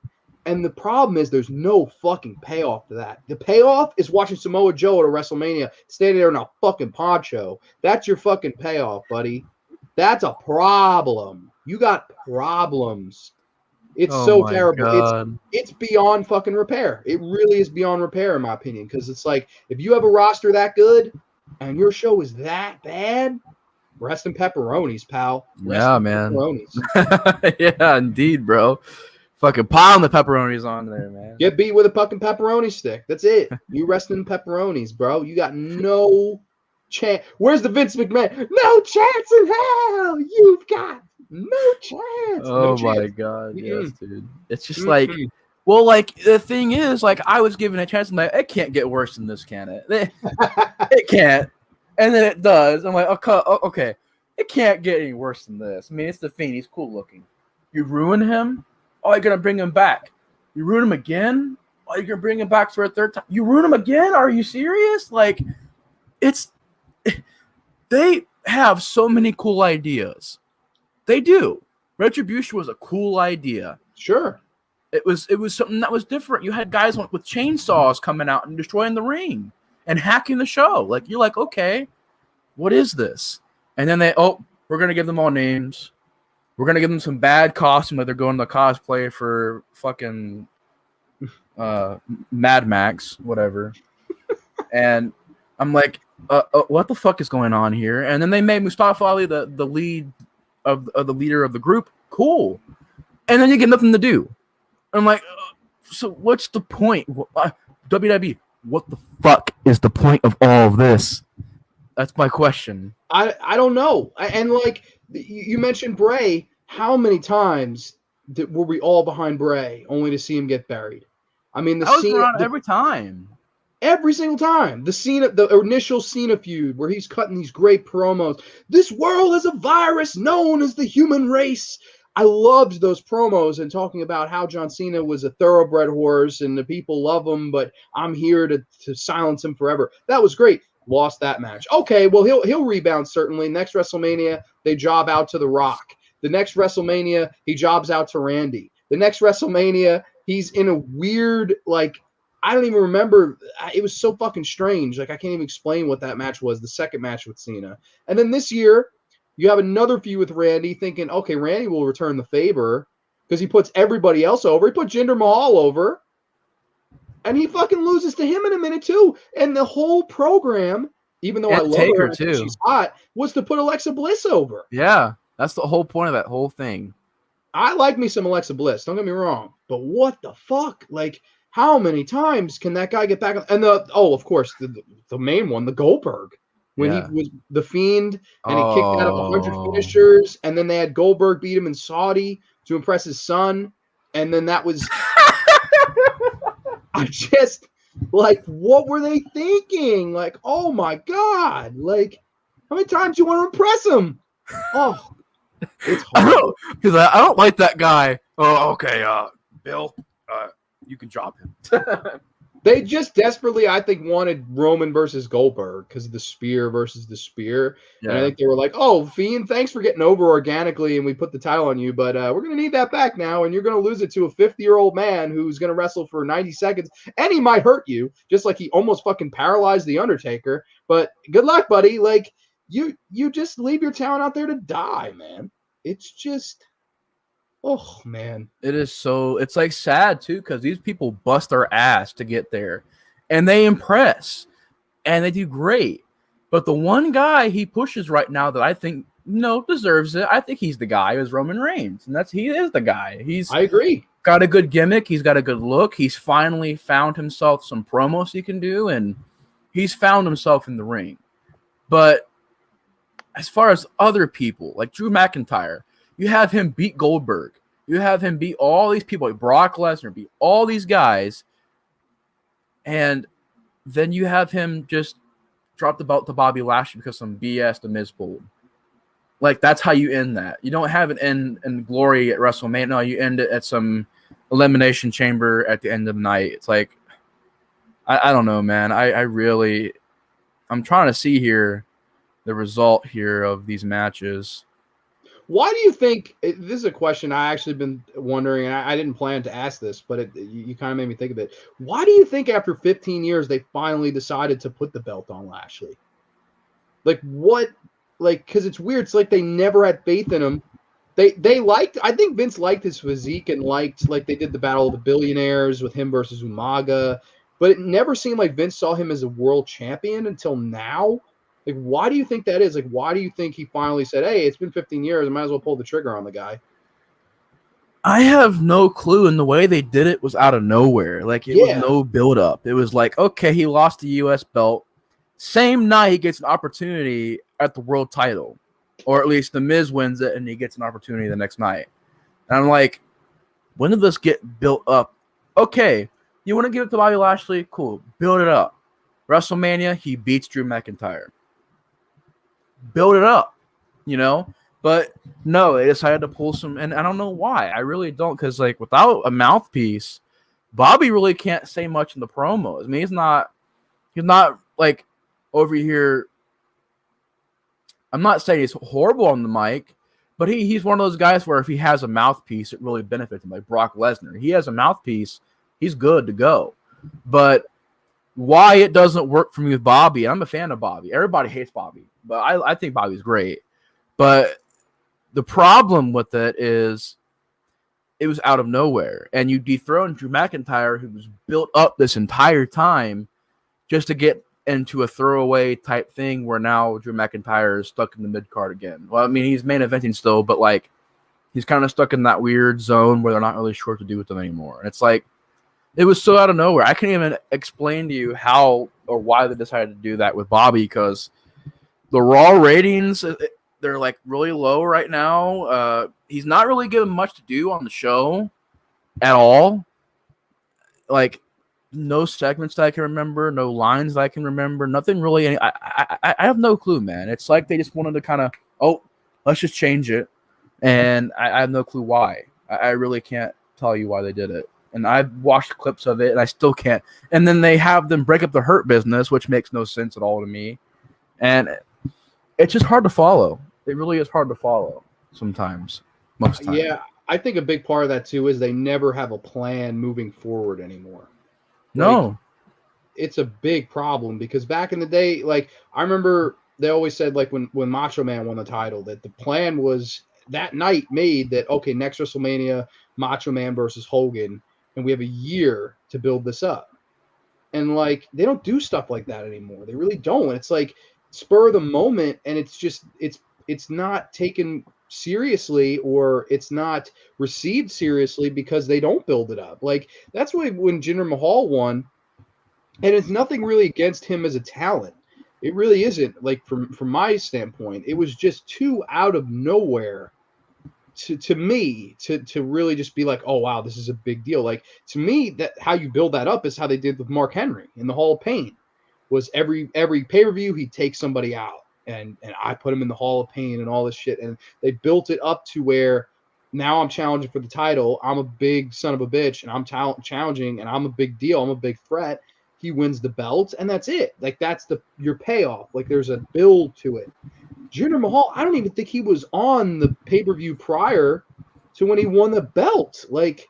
And the problem is there's no fucking payoff to that. The payoff is watching Samoa Joe at a WrestleMania standing there in a fucking poncho. That's your fucking payoff, buddy. That's a problem. You got problems. It's so terrible. It's beyond fucking repair. It really is beyond repair, in my opinion, because it's like if you have a roster that good and your show is that bad, Rest in pepperonis, pal. Rest Yeah, in man. pepperonis. Yeah, indeed, bro. Fucking piling the pepperonis on there, man. Get beat with a fucking pepperoni stick. That's it. You rest in pepperonis, bro. You got no chance. Where's the Vince McMahon? No chance in hell. You've got no chance. No Oh my chance. god, yes, dude. It's just like, Mm-mm. well, like the thing is, like I was given a chance. I'm like, it can't get worse than this, can it? It can't. And then it does. I'm like, okay, it can't get any worse than this. I mean, it's the Fiend. He's cool looking. You ruin him. Oh, you're gonna bring him back. You ruin him again. Oh, you're gonna bring him back for a third time. You ruin him again? Are you serious? Like, it's they have so many cool ideas. They do. Retribution was a cool idea. Sure. It was something that was different. You had guys with chainsaws coming out and destroying the ring and hacking the show. Like, you're like, okay, what is this? And then we're gonna give them all names. We're gonna give them some bad costume, like they're going to cosplay for fucking Mad Max, whatever. And I'm like, what the fuck is going on here? And then they made Mustafa Ali the lead of the leader of the group. Cool. And then you get nothing to do. I'm like, so what's the point? WWE, what the fuck is the point of all of this? That's my question. I don't know. And like you mentioned Bray, how many times were we all behind Bray only to see him get buried? I mean, I was around every time. Every single time. The initial Cena feud where he's cutting these great promos. This world is a virus known as the human race. I loved those promos and talking about how John Cena was a thoroughbred horse and the people love him, but I'm here to silence him forever. That was great. Lost that match. Okay, well, he'll rebound certainly. Next WrestleMania, they job out to The Rock. The next WrestleMania, he jobs out to Randy. The next WrestleMania, he's in a weird, like, I don't even remember. It was so fucking strange. Like, I can't even explain what that match was, the second match with Cena. And then this year, you have another feud with Randy thinking, okay, Randy will return the favor because he puts everybody else over. He put Jinder Mahal over. And he fucking loses to him in a minute, too. And the whole program, even though I love her and she's hot, was to put Alexa Bliss over. Yeah, that's the whole point of that whole thing. I like me some Alexa Bliss. Don't get me wrong. But what the fuck? Like, how many times can that guy get back? And of course, the main one, the Goldberg. When he was the Fiend and he kicked out of 100 finishers. And then they had Goldberg beat him in Saudi to impress his son. And then that was... I just, like, what were they thinking? Like, oh my God. Like, how many times do you want to impress him? Oh, it's hard. Because I don't like that guy. Oh, okay, Bill, you can drop him. They just desperately, I think, wanted Roman versus Goldberg because of the spear versus the spear. Yeah. And I think they were like, oh, Fiend, thanks for getting over organically and we put the title on you, but we're going to need that back now and you're going to lose it to a 50-year-old man who's going to wrestle for 90 seconds and he might hurt you, just like he almost fucking paralyzed The Undertaker. But good luck, buddy. Like, you just leave your talent out there to die, man. It's just... Oh, man. It's like sad, too, because these people bust their ass to get there. And they impress. And they do great. But the one guy he pushes right now that I think, deserves it, I think he's the guy, is Roman Reigns. And he is the guy. I agree. Got a good gimmick. He's got a good look. He's finally found himself some promos he can do. And he's found himself in the ring. But as far as other people, like Drew McIntyre, you have him beat Goldberg. You have him beat all these people, like Brock Lesnar, beat all these guys. And then you have him just drop the belt to Bobby Lashley because some BS the Miz pulled. Like, that's how you end that. You don't have an end in glory at WrestleMania. No, you end it at some elimination chamber at the end of the night. It's like, I don't know, man. I'm trying to see here the result here of these matches. Why do you think, this is a question I actually been wondering, and I didn't plan to ask this, but you kind of made me think of it. Why do you think after 15 years they finally decided to put the belt on Lashley? Like, what? Like, because it's weird. It's like they never had faith in him. They liked, I think Vince liked his physique and liked, like, they did the Battle of the Billionaires with him versus Umaga, but it never seemed like Vince saw him as a world champion until now. Like, why do you think that is? Like, why do you think he finally said, hey, it's been 15 years, I might as well pull the trigger on the guy? I have no clue, and the way they did it was out of nowhere. Like, it was Yeah. no build up. It was like, okay, he lost the US belt. Same night he gets an opportunity at the world title. Or at least the Miz wins it and he gets an opportunity the next night. And I'm like, when did this get built up? Okay, you want to give it to Bobby Lashley? Cool. Build it up. WrestleMania, he beats Drew McIntyre. Build it up, you know? But no, they decided to pull some, and I don't know why. I really don't, because like without a mouthpiece, Bobby really can't say much in the promos. I mean, he's not like over here. I'm not saying he's horrible on the mic, but he's one of those guys where if he has a mouthpiece, it really benefits him. Like Brock Lesnar, he has a mouthpiece, he's good to go. But why it doesn't work for me with Bobby, and I'm a fan of Bobby. Everybody hates Bobby, but I think Bobby's great. But the problem with it is it was out of nowhere. And you dethrone Drew McIntyre, who was built up this entire time just to get into a throwaway type thing where now Drew McIntyre is stuck in the mid card again. Well, I mean, he's main eventing still, but like he's kind of stuck in that weird zone where they're not really sure what to do with him anymore. And it's like, it was so out of nowhere. I can't even explain to you how or why they decided to do that with Bobby, because the Raw ratings, they're like really low right now. He's not really given much to do on the show at all. Like no segments that I can remember, no lines that I can remember, nothing really. I have no clue, man. It's like they just wanted to kind of, let's just change it, and I have no clue why. I really can't tell you why they did it. And I've watched clips of it, and I still can't. And then they have them break up the Hurt Business, which makes no sense at all to me. And it's just hard to follow. It really is hard to follow sometimes, most times. Yeah, I think a big part of that, too, is they never have a plan moving forward anymore. No. Like, it's a big problem because back in the day, like, I remember they always said, like, when Macho Man won the title, that the plan was that night made that, okay, next WrestleMania, Macho Man versus Hogan, and we have a year to build this up. And, like, they don't do stuff like that anymore. They really don't. It's like spur of the moment, and it's just it's not taken seriously, or it's not received seriously because they don't build it up. Like, that's why when Jinder Mahal won, and it's nothing really against him as a talent. It really isn't. Like, from my standpoint, it was just too out of nowhere to me to really just be like, oh wow, this is a big deal. Like, to me, that how you build that up is how they did with Mark Henry in the Hall of Pain. Was every pay-per-view he'd take somebody out, and I put him in the Hall of Pain and all this shit, and they built it up to where now I'm challenging for the title. I'm a big son of a bitch, and I'm challenging, and I'm a big deal. I'm a big threat. He wins the belt, and that's it. Like, that's your payoff. Like, there's a build to it. Jinder Mahal, I don't even think he was on the pay-per-view prior to when he won the belt. Like,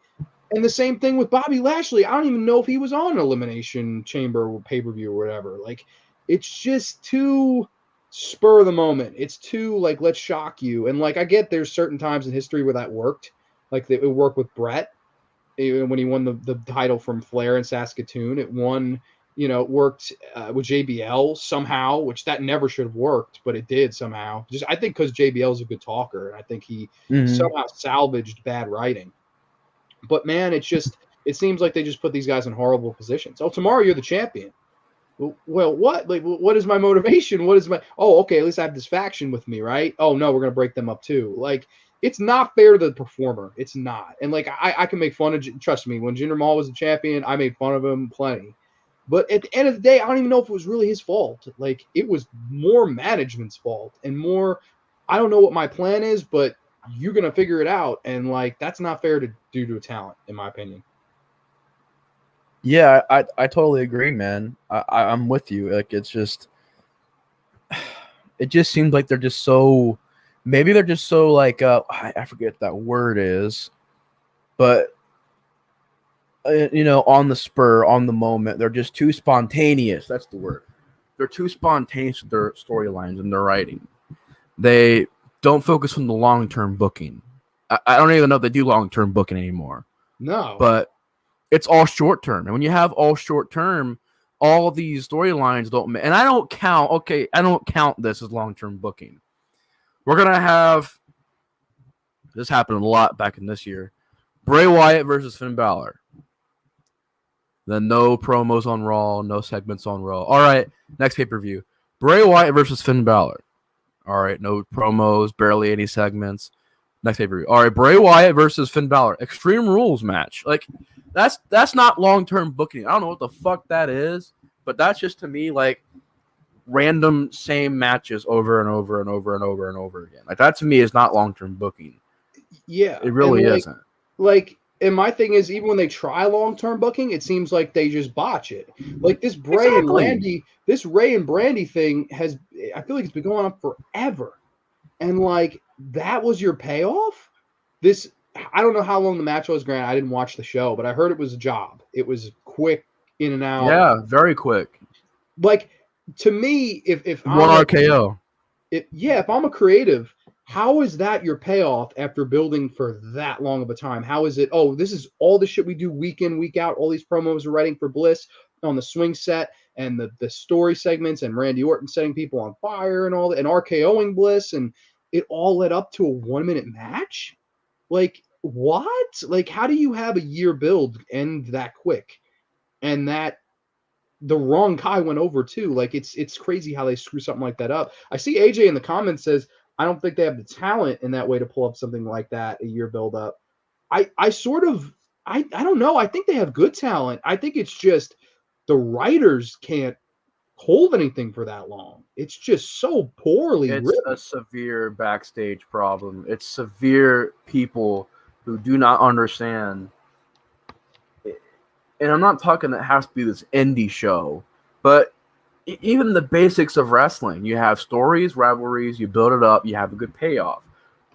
and the same thing with Bobby Lashley. I don't even know if he was on Elimination Chamber or pay-per-view or whatever. Like, it's just too spur of the moment. It's too, like, let's shock you. And, like, I get there's certain times in history where that worked. Like, it worked with Brett when he won the title from Flair in Saskatoon. It won, worked with JBL somehow, which that never should have worked, but it did somehow. Just, I think because JBL is a good talker, and I think he somehow salvaged bad writing. But man, it seems like they just put these guys in horrible positions. Oh, tomorrow you're the champion. Well, what? Like, what is my motivation? What is my? Oh, okay, at least I have this faction with me, right? Oh no, we're gonna break them up too. Like, it's not fair to the performer. It's not. And like, I can make fun of. Trust me, when Jinder Mahal was the champion, I made fun of him plenty. But at the end of the day, I don't even know if it was really his fault. Like, it was more management's fault and more. I don't know what my plan is, but you're gonna figure it out. And like, that's not fair to do to a talent, in my opinion. Yeah, I totally agree, man. I'm with you. Like, it just seems like they're just so, maybe they're just so like, I forget what that word is, but on the spur, on the moment, they're just too spontaneous. That's the word. They're too spontaneous with their storylines and their writing. They don't focus on the long-term booking. I don't even know if they do long-term booking anymore. No. But it's all short-term. And when you have all short-term, all these storylines don't, and I don't count. Okay, I don't count this as long-term booking. We're gonna have this happened a lot back in this year. Bray Wyatt versus Finn Balor. Then no promos on Raw, no segments on Raw. All right, next pay-per-view. Bray Wyatt versus Finn Balor. All right, no promos, barely any segments. Next pay-per-view. All right, Bray Wyatt versus Finn Balor. Extreme Rules match. Like, that's not long-term booking. I don't know what the fuck that is, but that's just to me like random same matches over and over and over and over and over again. Like, that to me is not long-term booking. Yeah, It really isn't. And my thing is, even when they try long-term booking, it seems like they just botch it. Like this Ray and Brandy thing I feel like it's been going on forever. And like that was your payoff? I don't know how long the match was, Grant. I didn't watch the show, but I heard it was a job. It was quick in and out. Yeah, very quick. Like to me, if one RKO. If I'm a creative, how is that your payoff after building for that long of a time? How is it? Oh, this is all the shit we do week in, week out. All these promos we're writing for Bliss on the swing set and the story segments and Randy Orton setting people on fire and all that and RKOing Bliss, and it all led up to a 1-minute match. Like what? Like how do you have a year build end that quick? And that the wrong guy went over too. Like it's crazy how they screw something like that up. I see AJ in the comments says, I don't think they have the talent in that way to pull up something like that, a year build up. I don't know. I think they have good talent. I think it's just the writers can't hold anything for that long. It's just so poorly It's written. a severe backstage problem. It's severe people who do not understand. And I'm not talking that has to be this indie show, but even the basics of wrestling. You have stories, rivalries, you build it up, you have a good payoff.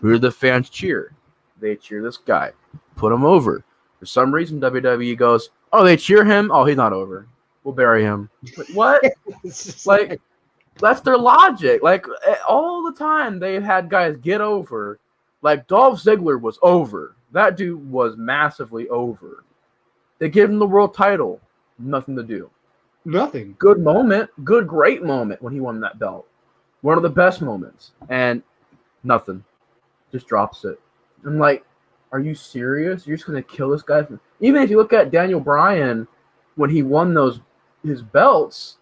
Who do the fans cheer? They cheer this guy. Put him over. For some reason, WWE goes, oh, they cheer him? Oh, he's not over. We'll bury him. Like, what? Like, that's their logic. Like, all the time they've had guys get over. Like, Dolph Ziggler was over. That dude was massively over. They give him the world title. Nothing to do. Nothing. Good moment. Good, great moment when he won that belt. One of the best moments. And nothing. Just drops it. I'm like, are you serious? You're just going to kill this guy? Even if you look at Daniel Bryan, when he won his belts,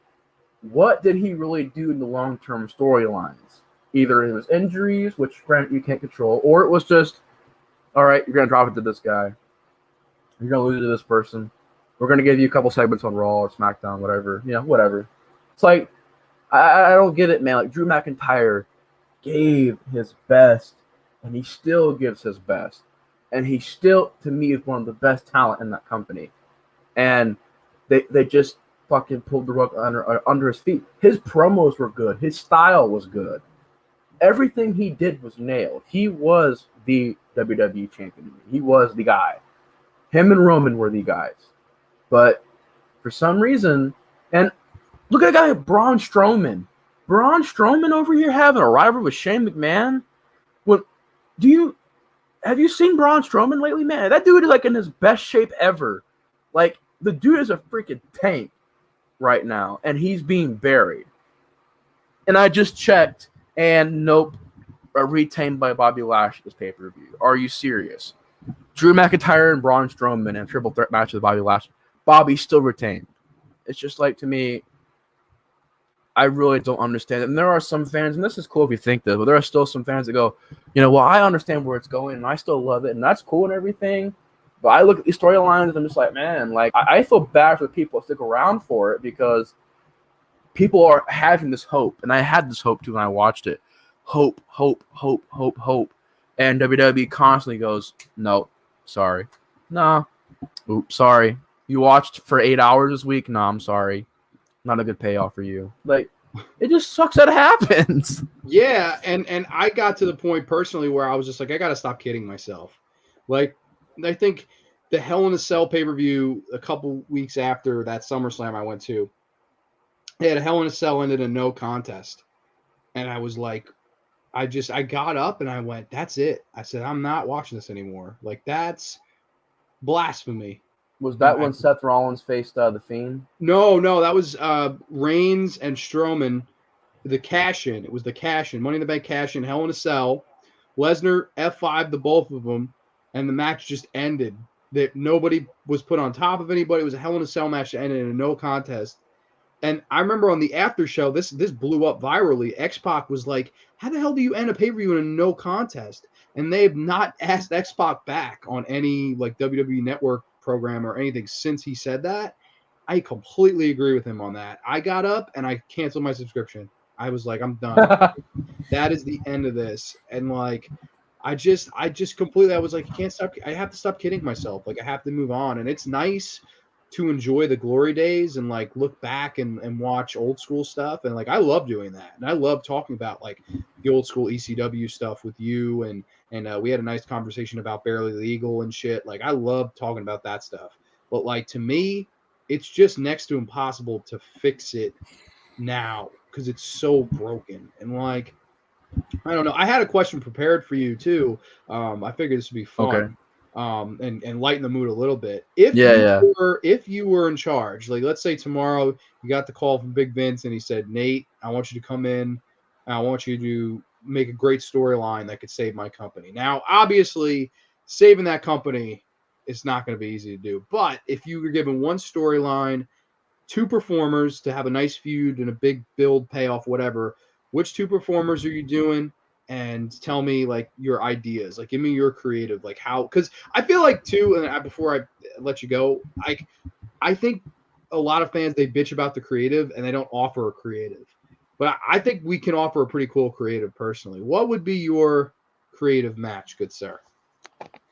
what did he really do in the long-term storylines? Either it was injuries, which granted you can't control, or it was just, all right, you're going to drop it to this guy. You're going to lose to this person. We're going to give you a couple segments on Raw or SmackDown, whatever. You know, whatever. It's like, I don't get it, man. Like, Drew McIntyre gave his best, and he still gives his best. And he still, to me, is one of the best talent in that company. And they just fucking pulled the rug under his feet. His promos were good. His style was good. Everything he did was nailed. He was the WWE champion. He was the guy. Him and Roman were the guys. But for some reason, and look at a guy like Braun Strowman. Braun Strowman over here having a rivalry with Shane McMahon. Have you seen Braun Strowman lately, man? That dude is like in his best shape ever. Like, the dude is a freaking tank right now, and he's being buried. And I just checked, and nope, retained by Bobby Lashley this pay-per-view. Are you serious? Drew McIntyre and Braun Strowman in a triple threat match with Bobby Lashley. Bobby still retained. It's just like, to me, I really don't understand it. And there are some fans, and this is cool if you think this, but there are still some fans that go, you know, well, I understand where it's going, and I still love it, and that's cool and everything. But I look at these storylines, and I'm just like, man, like, I feel bad for the people that stick around for it because people are having this hope, and I had this hope too when I watched it. Hope, hope, hope, hope, hope. And WWE constantly goes, no, sorry. Nah, oops, sorry. You watched for 8 hours this week? No, I'm sorry. Not a good payoff for you. Like, it just sucks that it happens. Yeah, and I got to the point personally where I was just like, I got to stop kidding myself. Like, I think the Hell in a Cell pay-per-view a couple weeks after that SummerSlam I went to, they had a Hell in a Cell ended in no contest. And I was like, I got up and I went, that's it. I said, I'm not watching this anymore. Like, that's blasphemy. Was that when Seth Rollins faced the Fiend? No, that was Reigns and Strowman. The cash-in. It was the cash-in. Money in the Bank cash-in. Hell in a Cell. Lesnar F5'd the both of them, and the match just ended. That nobody was put on top of anybody. It was a Hell in a Cell match that ended in a no contest. And I remember on the after show, this blew up virally. X-Pac was like, how the hell do you end a pay-per-view in a no contest? And they have not asked X-Pac back on any like WWE Network program or anything since he said that. I completely agree with him on that. I got up and I canceled my subscription. I was like, I'm done. That is the end of this. And like, I just completely, I was like, I can't stop. I have to stop kidding myself. Like, I have to move on. And it's nice to enjoy the glory days and like look back and watch old school stuff. And like, I love doing that. And I love talking about like the old school ECW stuff with you. And we had a nice conversation about Barely Legal and shit. Like, I love talking about that stuff. But like, to me, it's just next to impossible to fix it now because it's so broken. And like, I don't know. I had a question prepared for you too. I figured this would be fun. Okay. And lighten the mood a little bit. If you were in charge, like let's say tomorrow you got the call from Big Vince and he said, Nate, I want you to come in. And I want you to make a great storyline that could save my company. Now, obviously, saving that company is not going to be easy to do. But if you were given one storyline, two performers to have a nice feud and a big build, payoff, whatever, which two performers are you doing? And tell me like your ideas, like give me your creative, like how, because I feel like too, and before I let you go, I think a lot of fans, they bitch about the creative and they don't offer a creative, but I think we can offer a pretty cool creative personally. What would be your creative match, good sir?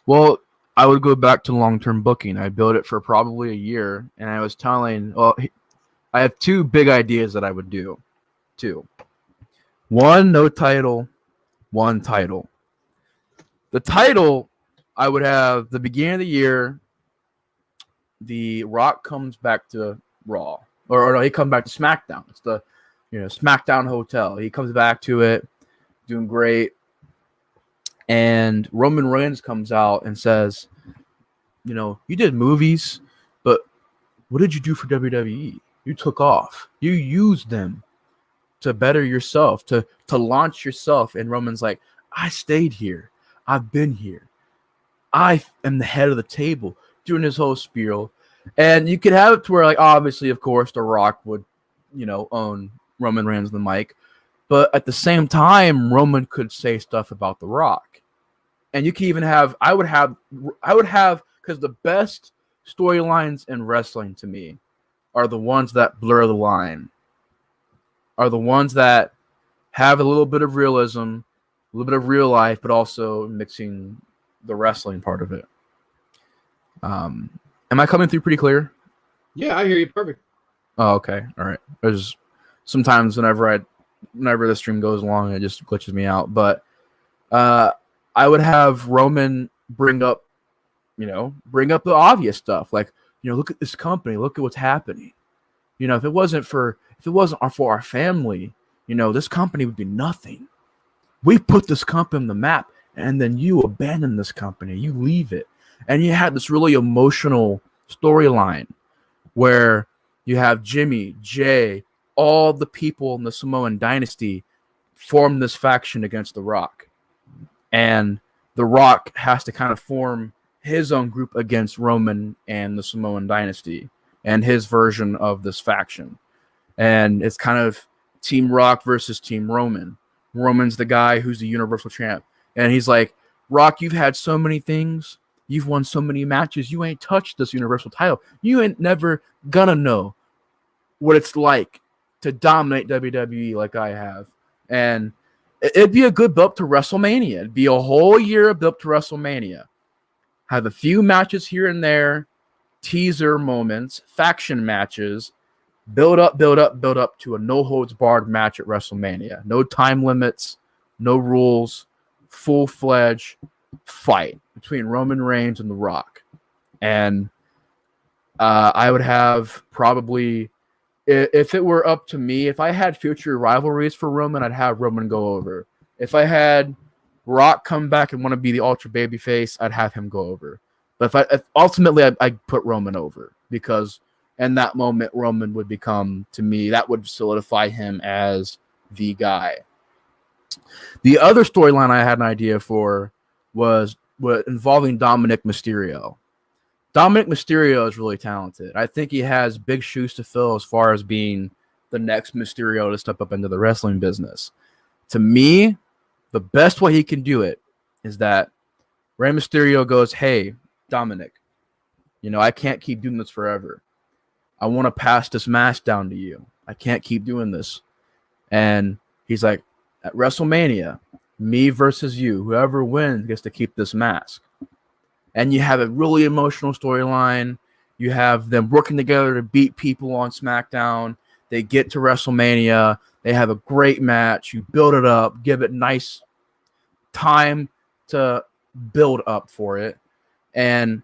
Well, I would go back to long-term booking. I built it for probably a year, and I was telling, I have two big ideas that I would do. Two. One, no title. One title. The title, I would have the beginning of the year, The Rock comes back to Raw. Or no, he comes back to SmackDown. It's the SmackDown Hotel. He comes back to it, doing great. And Roman Reigns comes out and says, you did movies, but what did you do for WWE? You took off. You used them to better yourself, to launch yourself. And Roman's like, I stayed here. I've been here. I am the head of the table, doing his whole spiel. And you could have it to where, like, obviously, of course, The Rock would, own Roman Reigns the mic. But at the same time, Roman could say stuff about The Rock. And you can even have, I would have, because the best storylines in wrestling to me are the ones that blur the line, are the ones that have a little bit of realism, a little bit of real life, but also mixing the wrestling part of it. Am I coming through pretty clear? Yeah, I hear you perfect. Oh, okay. All right. There's sometimes whenever the stream goes long, it just glitches me out. But I would have Roman bring up the obvious stuff. Like, look at this company, look at what's happening. If it wasn't for our family, this company would be nothing. We put this company on the map, and then you abandon this company, you leave it. And you had this really emotional storyline where you have Jimmy, Jay, all the people in the Samoan dynasty form this faction against The Rock. And The Rock has to kind of form his own group against Roman and the Samoan dynasty and his version of this faction. And it's kind of Team Rock versus Team Roman. Roman's the guy who's the Universal Champ. And he's like, Rock, you've had so many things. You've won so many matches. You ain't touched this Universal title. You ain't never gonna know what it's like to dominate WWE like I have. And it'd be a good build to WrestleMania. It'd be a whole year of build to WrestleMania. Have a few matches here and there, teaser moments, faction matches, build up to a no-holds-barred match at WrestleMania. No time limits, no rules, full-fledged fight between Roman Reigns and The Rock. And I would have probably, if it were up to me, if I had future rivalries for Roman, I'd have Roman go over. If I had Rock come back and want to be the ultra babyface, I'd have him go over. But if ultimately I put Roman over, because in that moment Roman would become, to me, that would solidify him as the guy. The other storyline I had an idea for was involving Dominic Mysterio. Dominic Mysterio is really talented. I think he has big shoes to fill as far as being the next Mysterio to step up into the wrestling business. To me, the best way he can do it is that Rey Mysterio goes, "Hey, Dominic, I can't keep doing this forever. I want to pass this mask down to you. I can't keep doing this." And he's like, "At WrestleMania, me versus you, whoever wins gets to keep this mask." And you have a really emotional storyline. You have them working together to beat people on SmackDown. They get to WrestleMania. They have a great match. You build it up, give it nice time to build up for it. And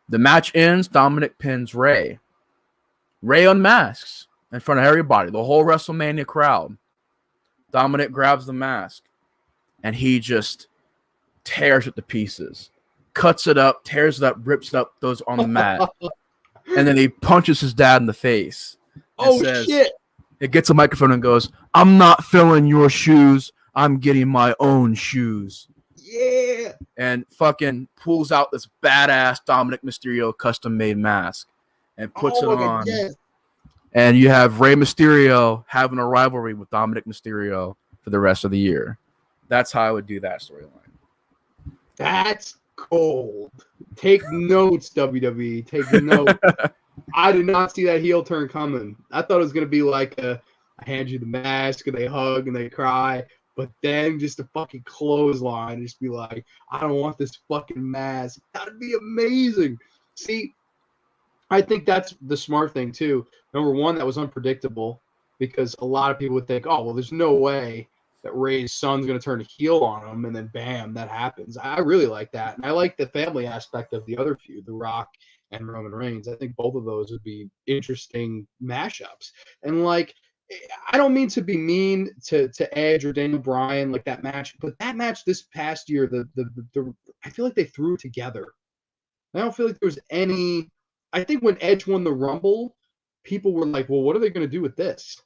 the match ends. Dominic pins Rey. Rey unmasks in front of everybody, the whole WrestleMania crowd. Dominic grabs the mask, and he just tears it to pieces. Cuts it up, tears it up, rips it up, throws it on the mat. And then he punches his dad in the face. Oh, says, shit. It gets a microphone and goes, "I'm not filling your shoes. I'm getting my own shoes." Yeah. And fucking pulls out this badass Dominic Mysterio custom-made mask and puts it on. Yes. And you have Rey Mysterio having a rivalry with Dominic Mysterio for the rest of the year. That's how I would do that storyline. That's cold. Take notes, WWE. Take notes. I did not see that heel turn coming. I thought it was going to be like I hand you the mask and they hug and they cry. But then just a fucking clothesline and just be like, "I don't want this fucking mask." That'd be amazing. See, I think that's the smart thing too. Number one, that was unpredictable because a lot of people would think, "Oh, well, there's no way that Rey's son's going to turn a heel on him," and then bam, that happens. I really like that. And I like the family aspect of the other feud, The Rock and Roman Reigns. I think both of those would be interesting mashups. And I don't mean to be mean to Edge or Daniel Bryan, like that match, but that match this past year, I feel like they threw it together. I don't feel like there was any. I think when Edge won the Rumble, people were like, "Well, what are they going to do with this?"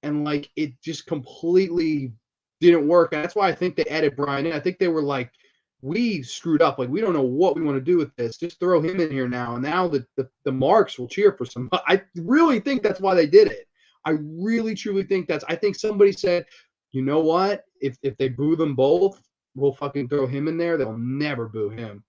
And it just completely didn't work. And that's why I think they added Bryan in. I think they were like, "We screwed up. We don't know what we want to do with this. Just throw him in here now." And now the marks will cheer for some. I really think that's why they did it. I really truly think I think somebody said, "You know what? If they boo them both, we'll fucking throw him in there. They'll never boo him."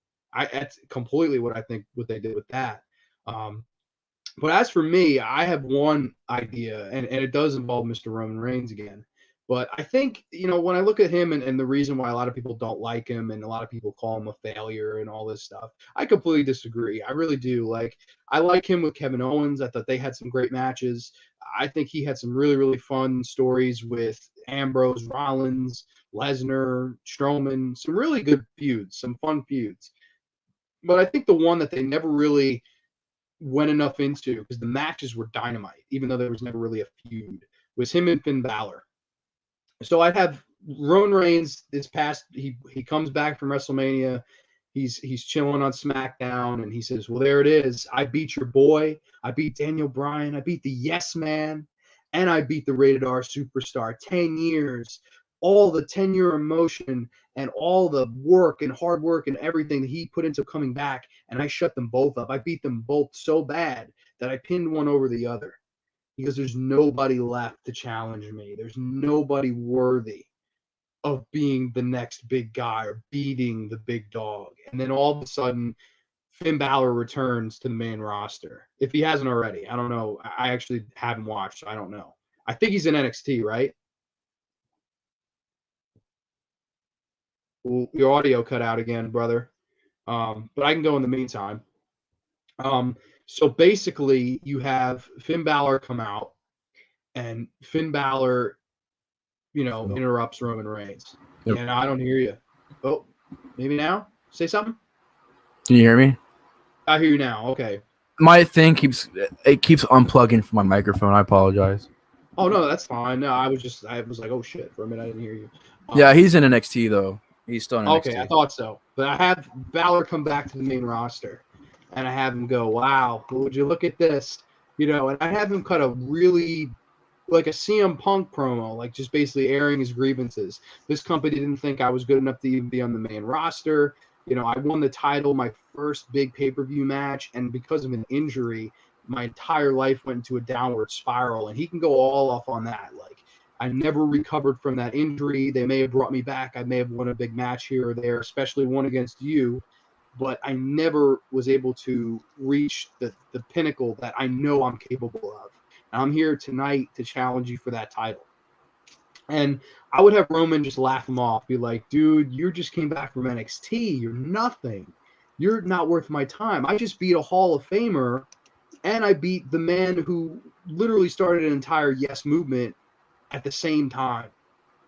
That's completely what I think what they did with that. But as for me, I have one idea, and it does involve Mr. Roman Reigns again. But I think, when I look at him and the reason why a lot of people don't like him and a lot of people call him a failure and all this stuff, I completely disagree. I really do. I like him with Kevin Owens. I thought they had some great matches. I think he had some really, really fun stories with Ambrose, Rollins, Lesnar, Strowman, some really good feuds, some fun feuds. But I think the one that they never really went enough into, because the matches were dynamite, even though there was never really a feud, was him and Finn Balor. So I'd have Roman Reigns this past. He comes back from WrestleMania. He's chilling on SmackDown, and he says, "Well, there it is. I beat your boy. I beat Daniel Bryan. I beat the Yes Man, and I beat the Rated R Superstar. 10 years, all the 10-year emotion and all the work and hard work and everything that he put into coming back, and I shut them both up. I beat them both so bad that I pinned one over the other." Because there's nobody left to challenge me. There's nobody worthy of being the next big guy or beating the big dog. And then all of a sudden, Finn Balor returns to the main roster. If he hasn't already, I don't know. I actually haven't watched, so I don't know. I think he's in NXT, right? Well, your audio cut out again, brother. But I can go in the meantime. So basically, you have Finn Balor come out, and Finn Balor, interrupts Roman Reigns. Yep. And I don't hear you. Oh, maybe now? Say something? Can you hear me? I hear you now. Okay. My thing keeps unplugging from my microphone. I apologize. Oh, no, that's fine. No, I was like, oh, shit. For a minute, I didn't hear you. Yeah, he's in NXT, though. He's still in Okay, NXT. I thought so. But I have Balor come back to the main roster, and I have him go, wow, would you look at this? You know, and I have him cut a really, like a CM Punk promo, like just basically airing his grievances. This company didn't think I was good enough to even be on the main roster. You know, I won the title, my first big pay-per-view match, and because of an injury, my entire life went into a downward spiral, and he can go all off on that. Like, I never recovered from that injury. They may have brought me back. I may have won a big match here or there, especially one against you, but I never was able to reach the pinnacle that I know I'm capable of. And I'm here tonight to challenge you for that title. And I would have Roman just laugh him off, be like, dude, you just came back from NXT. You're nothing. You're not worth my time. I just beat a Hall of Famer, and I beat the man who literally started an entire Yes movement at the same time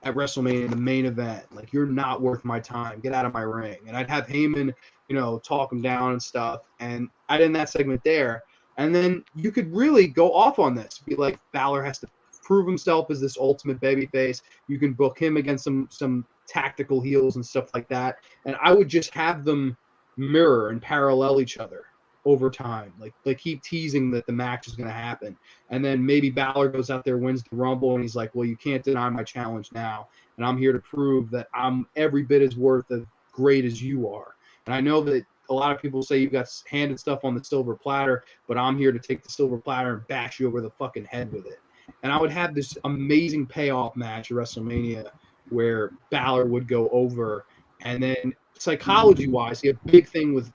at WrestleMania in the main event. Like, you're not worth my time. Get out of my ring. And I'd have Heyman, you know, talk him down and stuff. And I'd end that segment there. And then you could really go off on this. Be like, Balor has to prove himself as this ultimate babyface. You can book him against some tactical heels and stuff like that. And I would just have them mirror and parallel each other over time. Like keep teasing that the match is going to happen. And then maybe Balor goes out there, wins the Rumble, and he's like, well, you can't deny my challenge now. And I'm here to prove that I'm every bit as worth as great as you are. And I know that a lot of people say you got handed stuff on the silver platter, but I'm here to take the silver platter and bash you over the fucking head with it. And I would have this amazing payoff match at WrestleMania where Balor would go over. And then psychology-wise, the big thing with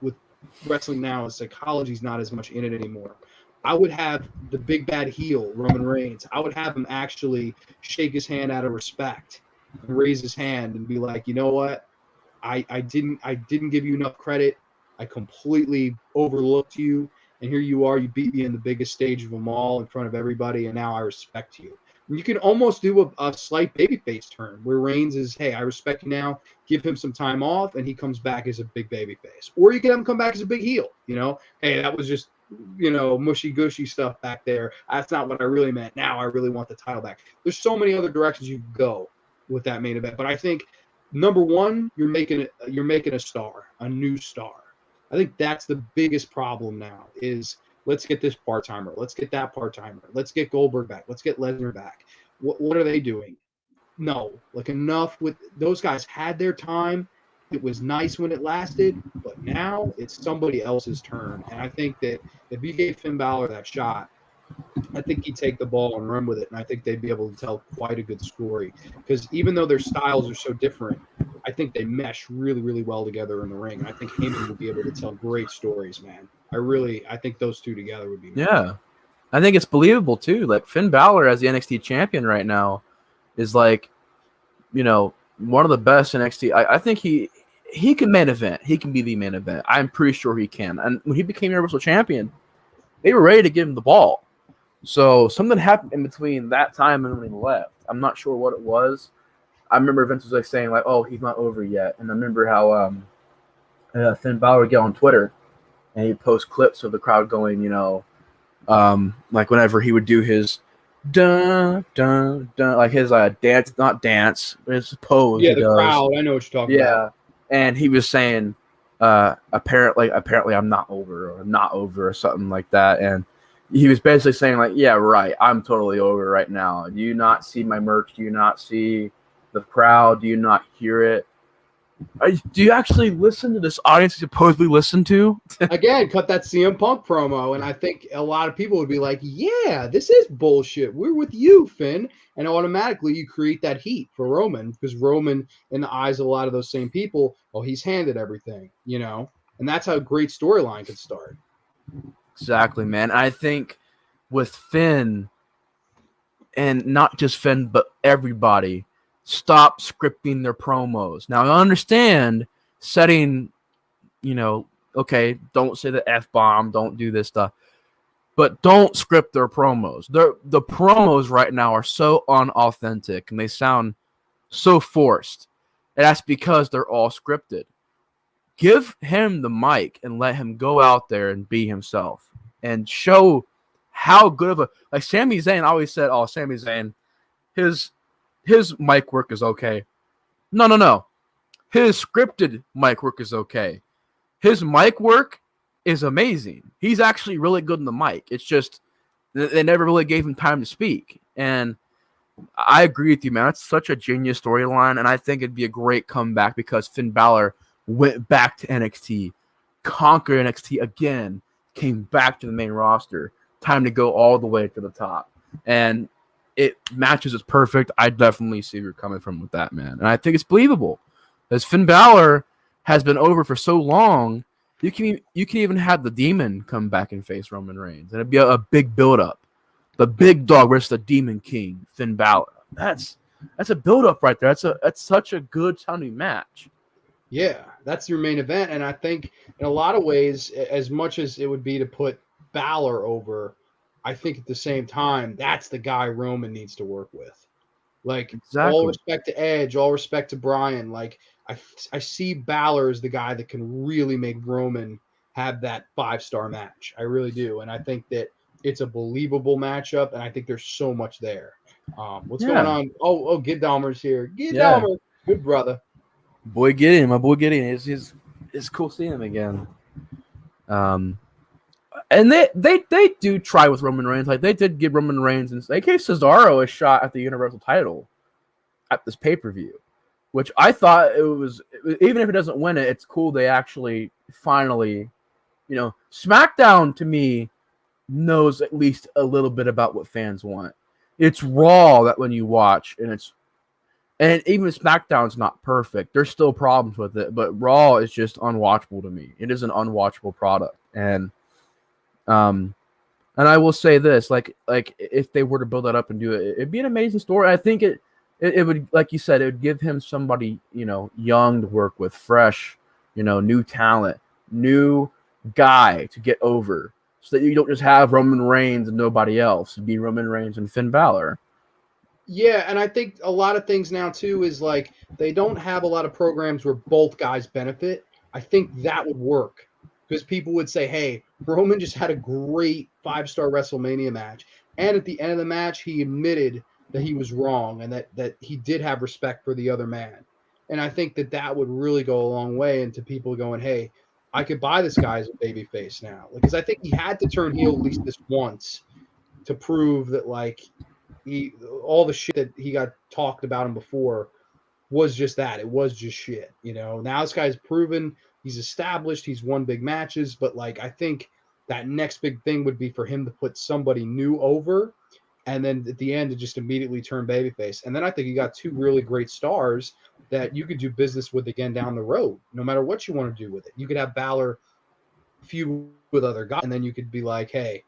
wrestling now is psychology's not as much in it anymore. I would have the big bad heel, Roman Reigns. I would have him actually shake his hand out of respect and raise his hand and be like, you know what? I didn't give you enough credit. I completely overlooked you. And here you are. You beat me in the biggest stage of them all in front of everybody, and now I respect you. And you can almost do a slight babyface turn where Reigns is, hey, I respect you now. Give him some time off, and he comes back as a big babyface. Or you can have him come back as a big heel. You know, hey, that was just, you know, mushy-gushy stuff back there. That's not what I really meant. Now I really want the title back. There's so many other directions you can go with that main event. But I think, number one, you're making a star, a new star. I think that's the biggest problem now is let's get this part-timer. Let's get that part-timer. Let's get Goldberg back. Let's get Lesnar back. What are they doing? No, like enough with those guys had their time. It was nice when it lasted, but now it's somebody else's turn. And I think that if you gave Finn Balor that shot, I think he'd take the ball and run with it. And I think they'd be able to tell quite a good story because even though their styles are so different, I think they mesh really, really well together in the ring. And I think Heyman would be able to tell great stories, man. I think those two together would be amazing. Yeah. I think it's believable too. Like Finn Balor as the NXT champion right now is like, you know, one of the best NXT. I think he can main event. He can be the main event. I'm pretty sure he can. And when he became Universal Champion, they were ready to give him the ball. So something happened in between that time and when he left. I'm not sure what it was. I remember Vince was like saying like, "Oh, he's not over yet." And I remember how Finn Balor would get on Twitter and he'd post clips of the crowd going, you know, like whenever he would do his dun dun dun, like his dance, not dance, but his pose. Yeah, the crowd. I know what you're talking about. Yeah, and he was saying, apparently I'm not over or something like that, and he was basically saying like, yeah, right, I'm totally over right now. Do you not see my merch? Do you not see the crowd? Do you not hear it? Do you actually listen to this audience you supposedly listen to? Again, cut that CM Punk promo, and I think a lot of people would be like, yeah, this is bullshit. We're with you, Finn. And automatically you create that heat for Roman because Roman, in the eyes of a lot of those same people, oh, he's handed everything, you know? And that's how a great storyline could start. Exactly, man. I think with Finn, and not just Finn, but everybody, stop scripting their promos. Now, I understand setting, you know, okay, don't say the F-bomb, don't do this stuff, but don't script their promos. The promos right now are so unauthentic, and they sound so forced, and that's because they're all scripted. Give him the mic and let him go out there and be himself and show how good of a, like Sami Zayn always said, oh, Sami Zayn, his mic work is okay. No. His scripted mic work is okay. His mic work is amazing. He's actually really good in the mic. It's just they never really gave him time to speak. And I agree with you, man. That's such a genius storyline, and I think it'd be a great comeback because Finn Balor went back to NXT, conquered NXT again, came back to the main roster. Time to go all the way to the top. And it matches is perfect. I definitely see where you're coming from with that, man. And I think it's believable. As Finn Balor has been over for so long, you can even have the Demon come back and face Roman Reigns. And it'd be a big build-up. The big dog versus the Demon King, Finn Balor. That's a build-up right there. That's such a good sounding match. Yeah, that's your main event. And I think in a lot of ways, as much as it would be to put Balor over, I think at the same time, that's the guy Roman needs to work with. Like, Exactly. all respect to Edge, all respect to Bryan. Like, I see Balor as the guy that can really make Roman have that 5-star match. I really do. And I think that it's a believable matchup, and I think there's so much there. What's going on? Oh, Gid Dahmer's here. Gid Dahmer, good brother. Boy Gideon, my boy Gideon. It's cool seeing him again. And they do try with Roman Reigns. Like, they did give Roman Reigns and they gave Cesaro a shot at the Universal title at this pay-per-view, which I thought it was, even if it doesn't win it, it's cool they actually finally, SmackDown to me knows at least a little bit about what fans want. It's Raw that when you watch, and even SmackDown's not perfect. There's still problems with it, but Raw is just unwatchable to me. It is an unwatchable product. And I will say this, like if they were to build that up and do it, it'd be an amazing story. I think it would, like you said, it would give him somebody, young to work with, fresh, new talent, new guy to get over, so that you don't just have Roman Reigns and nobody else. It'd be Roman Reigns and Finn Balor. Yeah, and I think a lot of things now too is like they don't have a lot of programs where both guys benefit. I think that would work because people would say, "Hey, Roman just had a great 5-star WrestleMania match, and at the end of the match, he admitted that he was wrong and that he did have respect for the other man." And I think that would really go a long way into people going, "Hey, I could buy this guy as a babyface now," because I think he had to turn heel at least this once to prove that, like, all the shit that he got talked about him before was just that. It was just shit. Now this guy's proven, he's established, he's won big matches, but like I think that next big thing would be for him to put somebody new over, and then at the end to just immediately turn babyface. And then I think you got two really great stars that you could do business with again down the road, no matter what you want to do with it. You could have Balor feud with other guys, and then you could be like, hey,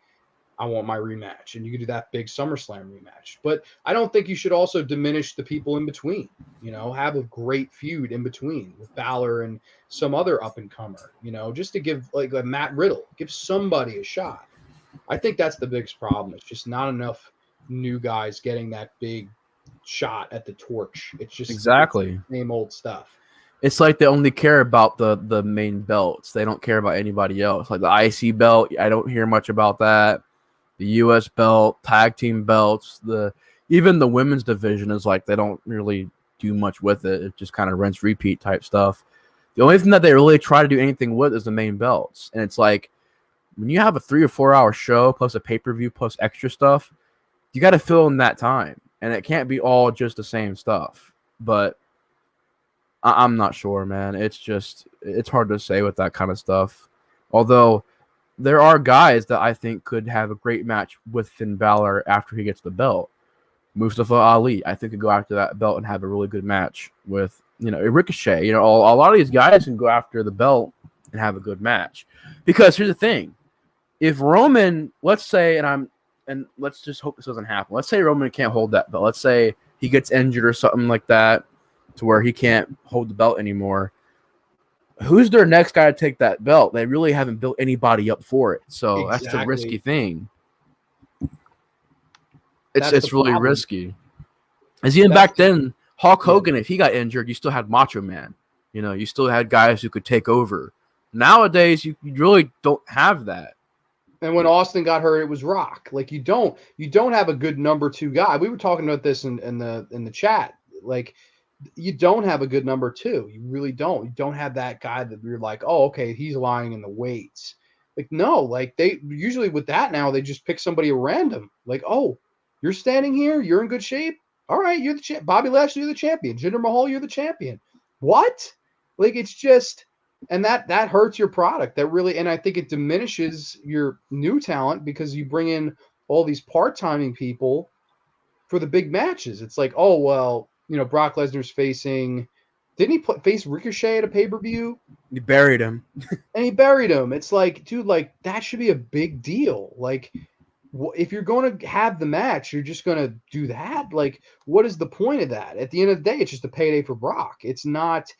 I want my rematch. And you could do that big SummerSlam rematch. But I don't think you should also diminish the people in between. Have a great feud in between with Balor and some other up-and-comer, just to give, like a Matt Riddle, give somebody a shot. I think that's the biggest problem. It's just not enough new guys getting that big shot at the torch. It's just Exactly the same old stuff. It's like they only care about the main belts. They don't care about anybody else. Like the IC belt, I don't hear much about that. The US belt, tag team belts, even the women's division is like they don't really do much with it. It's just kind of rinse repeat type stuff. The only thing that they really try to do anything with is the main belts. And it's like when you have a 3 or 4 hour show plus a pay-per-view plus extra stuff, you got to fill in that time. And it can't be all just the same stuff. But I'm not sure, man. It's hard to say with that kind of stuff. Although there are guys that I think could have a great match with Finn Balor after he gets the belt. Mustafa Ali, I think, could go after that belt and have a really good match with, Ricochet. A lot of these guys can go after the belt and have a good match. Because here's the thing. If Roman, let's say, and let's just hope this doesn't happen. Let's say Roman can't hold that belt. Let's say he gets injured or something like that to where he can't hold the belt anymore. Who's their next guy to take that belt? They really haven't built anybody up for it. So That's a risky thing. It's really risky. As even back then, Hulk Hogan, if he got injured, you still had Macho Man. You still had guys who could take over. Nowadays, you really don't have that. And when Austin got hurt, it was Rock. Like you don't have a good number 2 guy. We were talking about this in the chat. Like you don't have a good number two. You really don't. You don't have that guy that you're like, oh, okay, he's lying in the weights. Like, no, like they usually with that now, they just pick somebody at random. Like, oh, you're standing here, you're in good shape. All right, you're the champ. Bobby Lashley, you're the champion. Jinder Mahal, you're the champion. What? Like, it's just, and that hurts your product. That really, and I think it diminishes your new talent because you bring in all these part-timing people for the big matches. It's like, oh well, Brock Lesnar's facing. Didn't he face Ricochet at a pay-per-view? You buried him. And he buried him. It's like, dude, like that should be a big deal. Like, if you're going to have the match, you're just going to do that. Like, what is the point of that? At the end of the day, it's just a payday for Brock. It's not.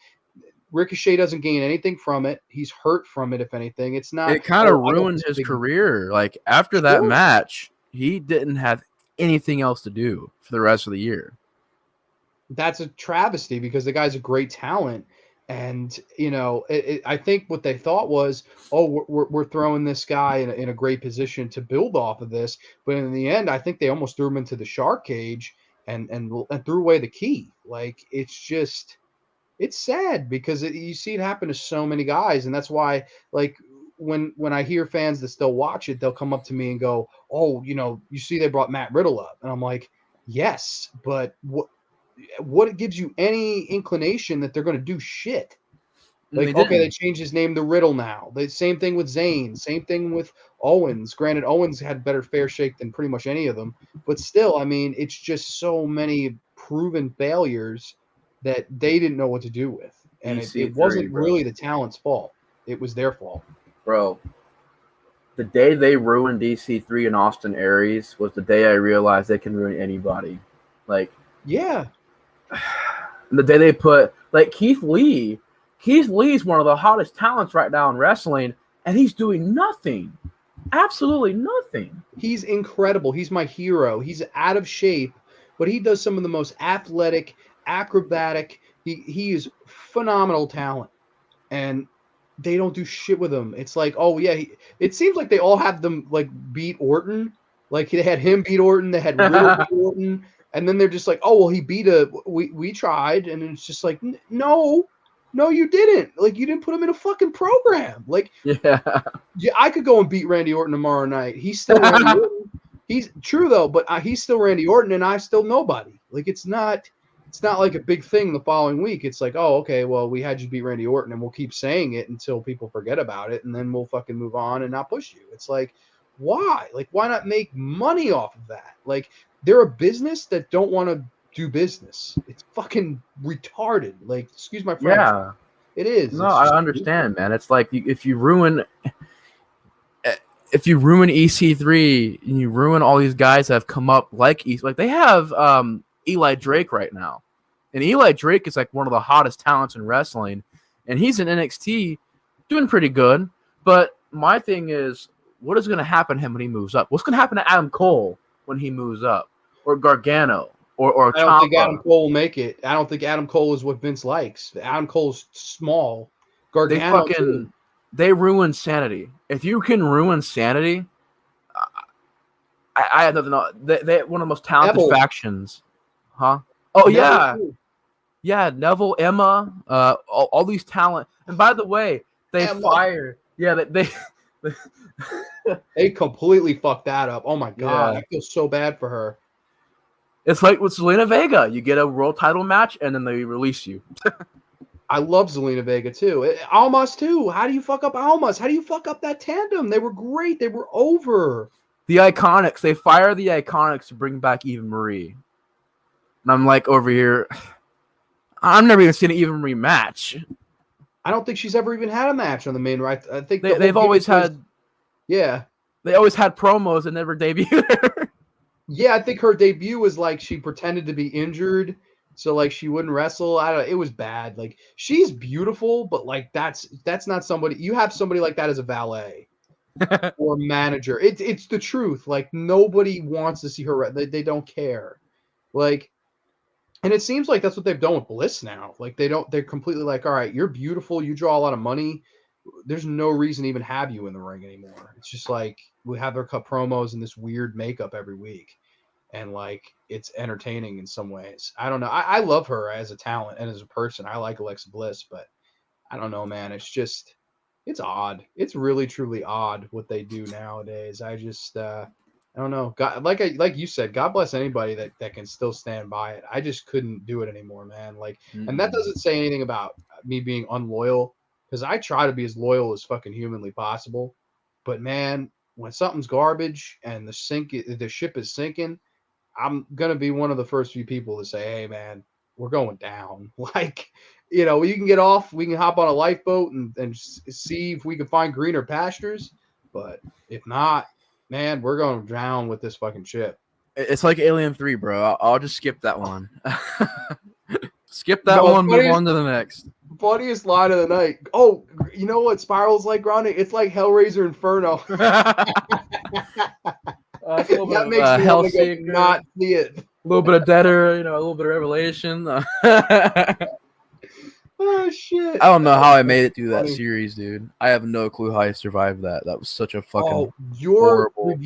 Ricochet doesn't gain anything from it. He's hurt from it, if anything. It's not. It kind of I got ruined this his big- career. Like after that match, he didn't have anything else to do for the rest of the year. That's a travesty because the guy's a great talent. And, I think what they thought was, oh, we're throwing this guy in a great position to build off of this. But in the end, I think they almost threw him into the shark cage and threw away the key. Like, it's just, it's sad because you see it happen to so many guys. And that's why, like, when I hear fans that still watch it, they'll come up to me and go, oh, you see they brought Matt Riddle up. And I'm like, yes, but what gives you any inclination that they're going to do shit? Like, okay, they changed his name to Riddle now. The same thing with Zayn. Same thing with Owens. Granted, Owens had better fair shake than pretty much any of them. But still, I mean, it's just so many proven failures that they didn't know what to do with. And it wasn't really the talent's fault. It was their fault. Bro, the day they ruined EC3 and Austin Aries was the day I realized they can ruin anybody. Like, yeah. The day they put, like, Keith Lee's one of the hottest talents right now in wrestling, and he's doing nothing. Absolutely nothing. He's incredible. He's my hero. He's out of shape, but he does some of the most athletic, acrobatic. He is phenomenal talent, and they don't do shit with him. It's like, oh yeah, it seems like they all have them like beat Orton. Like they had him beat Orton, they had Riddle beat Orton, and then they're just like, oh well, he beat we tried, and it's just like, no, you didn't. Like you didn't put him in a fucking program. Like yeah, I could go and beat Randy Orton tomorrow night. He's still Randy Orton. He's true though, but he's still Randy Orton, and I'm still nobody. Like it's not like a big thing the following week. It's like, oh, okay, well, we had you beat Randy Orton, and we'll keep saying it until people forget about it, and then we'll fucking move on and not push you. It's like, why? Like, why not make money off of that? Like, they're a business that don't want to do business. It's fucking retarded. Like, excuse my French. Yeah. It is. No, I understand, man. It's like if you ruin EC3 and you ruin all these guys that have come up like they have Eli Drake right now. And Eli Drake is like one of the hottest talents in wrestling. And he's in NXT doing pretty good. But my thing is, what is going to happen to him when he moves up? What's going to happen to Adam Cole when he moves up? Or Gargano? Or I don't think Adam Cole will make it. I don't think Adam Cole is what Vince likes. Adam Cole's small. Gargano they ruin Sanity. If you can ruin Sanity, I have nothing else. They one of the most talented factions. Huh? Oh, yeah. Yeah, Neville, Emma, all these talent. And by the way, they fired. Yeah, they completely fucked that up. Oh, my God. Yeah. I feel so bad for her. It's like with Zelina Vega. You get a world title match, and then they release you. I love Zelina Vega, too. Almas, too. How do you fuck up Almas? How do you fuck up that tandem? They were great. They were over. The Iconics. They fire the Iconics to bring back Eva Marie. And I'm like over here, I've never even seen an Eva Marie match. I don't think she's ever even had a match on the main right. I think they've always had. Yeah. They always had promos and never debuted. Yeah, I think her debut was like she pretended to be injured, so like she wouldn't wrestle. I don't know. It was bad. Like she's beautiful, but like that's not somebody. You have somebody like that as a valet or manager. It's the truth. Like nobody wants to see her. They don't care. Like. And it seems like that's what they've done with Bliss now. Like they're completely like, all right, you're beautiful. You draw a lot of money. There's no reason to even have you in the ring anymore. It's just like we have her cut promos and this weird makeup every week. and like it's entertaining in some ways. I don't know. I love her as a talent and as a person. I like Alexa Bliss, but I don't know, man. It's odd. It's really truly odd what they do nowadays. I don't know. God, like you said, God bless anybody that can still stand by it. I just couldn't do it anymore, man. Like, and that doesn't say anything about me being unloyal, because I try to be as loyal as fucking humanly possible. But man, when something's garbage and the ship is sinking, I'm gonna be one of the first few people to say, "Hey, man, we're going down." Like, you can get off, we can hop on a lifeboat and see if we can find greener pastures. But if not, man, we're going down with this fucking ship. It's like Alien 3, bro. I'll just skip that one. Skip that No, one, move on to the next. Funniest line of the night. Oh, you know what Spiral's like, Grande? It's like Hellraiser Inferno. That makes me want to go not see it. A little bit of Deader, a little bit of Revelation. Oh shit! I don't know how I made it through that series, dude. I have no clue how I survived that. That was such a fucking horrible.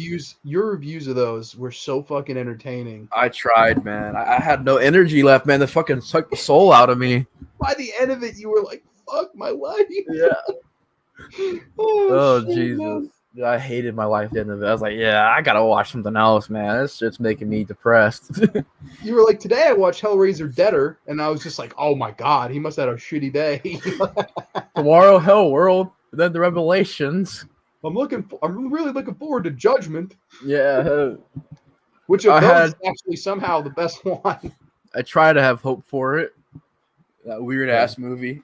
Your reviews of those were so fucking entertaining. I tried, man. I had no energy left, man. They fucking sucked the soul out of me. By the end of it, you were like, "Fuck my life." Yeah. Oh shit, Jesus. Man. I hated my life at the end of it. I was like, yeah, I gotta watch something else, man. It's just making me depressed. You were like, today I watched Hellraiser Deader, and I was just like, oh my god, he must have had a shitty day. Tomorrow, Hell World, then the Revelations. I'm really looking forward to Judgment. Yeah. Which of those is actually somehow the best one. I try to have hope for it. That weird ass movie.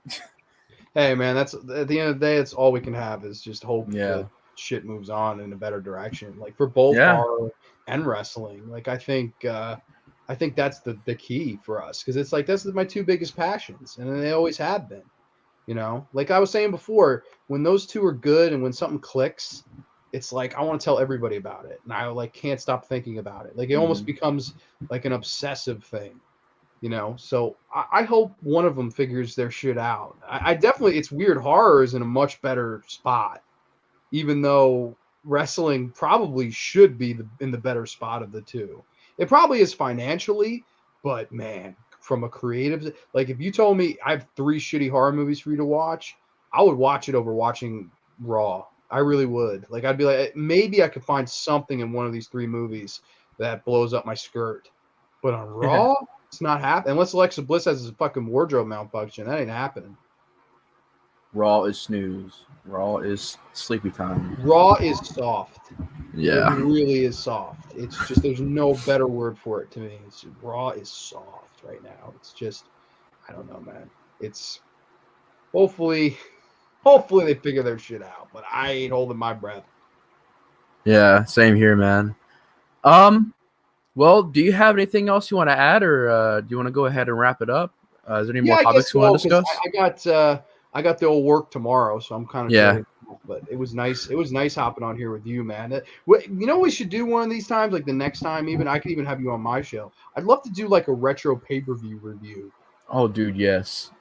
Hey man, that's at the end of the day, it's all we can have is just hope. Yeah. That shit moves on in a better direction, like for both horror and wrestling. Like I think that's the key for us, because it's like, this is my two biggest passions, and they always have been. Like I was saying before, when those two are good and when something clicks, it's like I want to tell everybody about it, and I like can't stop thinking about it. Like it almost becomes like an obsessive thing. So I hope one of them figures their shit out. I definitely, it's weird, horror is in a much better spot, even though wrestling probably should be in the better spot of the two. It probably is financially, but man, from a creative, like if you told me I have 3 shitty horror movies for you to watch, I would watch it over watching Raw. I really would. Like I'd be like, maybe I could find something in one of these 3 movies that blows up my skirt. But on Raw, it's not happening. Unless Alexa Bliss has a fucking wardrobe malfunction. That ain't happening. Raw is snooze. Raw is sleepy time. Raw is soft. Yeah. It really is soft. It's just, there's no better word for it to me. Raw is soft right now. It's just, I don't know, man. It's hopefully they figure their shit out, but I ain't holding my breath. Yeah, same here, man. Well, do you have anything else you want to add, or do you want to go ahead and wrap it up? Is there any more topics you want to discuss? I got the old work tomorrow, so I'm kind of shutting off, but it was nice. It was nice hopping on here with you, man. We should do one of these times, like the next time. Even I could even have you on my show. I'd love to do like a retro pay-per-view review. Oh, dude, yes.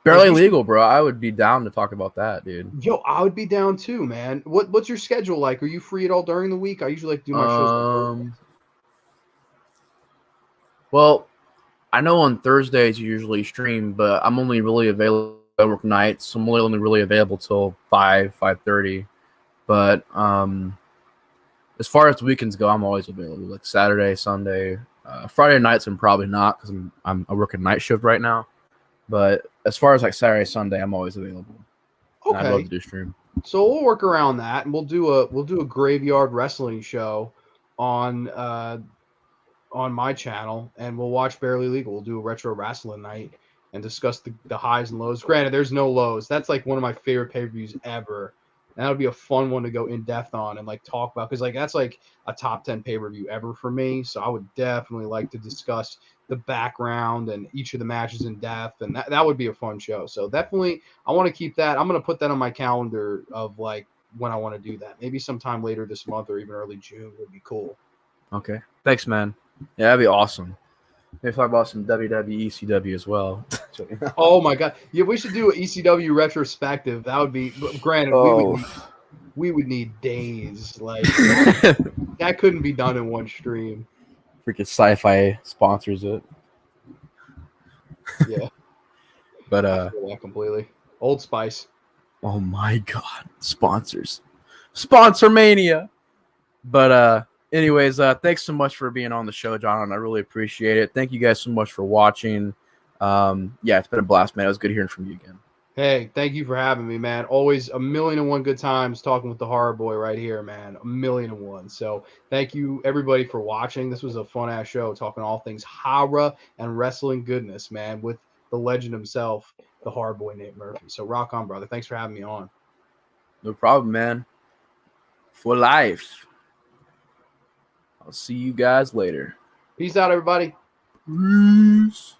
Barely Legal, bro. I would be down to talk about that, dude. Yo, I would be down too, man. What's your schedule like? Are you free at all during the week? I usually like to do my shows. Well, I know on Thursdays you usually stream, but I'm only really available work nights, so I'm only really available till 5:30. But as far as the weekends go, I'm always available, like Saturday, Sunday, Friday nights. I'm probably not, because I work a night shift right now. But as far as like Saturday, Sunday, I'm always available. Okay, I'd love to do stream. So we'll work around that, and we'll do a graveyard wrestling show on my channel, and we'll watch Barely Legal. We'll do a retro wrestling night and discuss the highs and lows. Granted, there's no lows. That's like one of my favorite pay-per-views ever. And that would be a fun one to go in depth on and like talk about, because like that's like a top 10 pay-per-view ever for me. So I would definitely like to discuss the background and each of the matches in depth, and that would be a fun show. So definitely I want to keep that. I'm going to put that on my calendar of like when I want to do that. Maybe sometime later this month or even early June would be cool. Okay. Thanks, man. Yeah, that'd be awesome. Maybe talk about some WWE, ECW as well. Oh my god, yeah, we should do an ECW retrospective. That would be, granted, we would need days. Like that couldn't be done in one stream. freaking sci-fi sponsors it. Yeah. But I feel that completely. Old Spice. oh my God, sponsors, sponsor mania. But anyways, thanks so much for being on the show, John. I really appreciate it. Thank you guys so much for watching. Yeah, it's been a blast, man. It was good hearing from you again. Hey, thank you for having me, man. Always 1,000,001 good times talking with the horror boy right here, man. 1,000,001. So thank you everybody for watching. This was a fun ass show talking all things horror and wrestling goodness, man, with the legend himself, the horror boy Nate Murphy. So rock on, brother. Thanks for having me on. No problem, man. For life. I'll see you guys later. Peace out, everybody. Peace.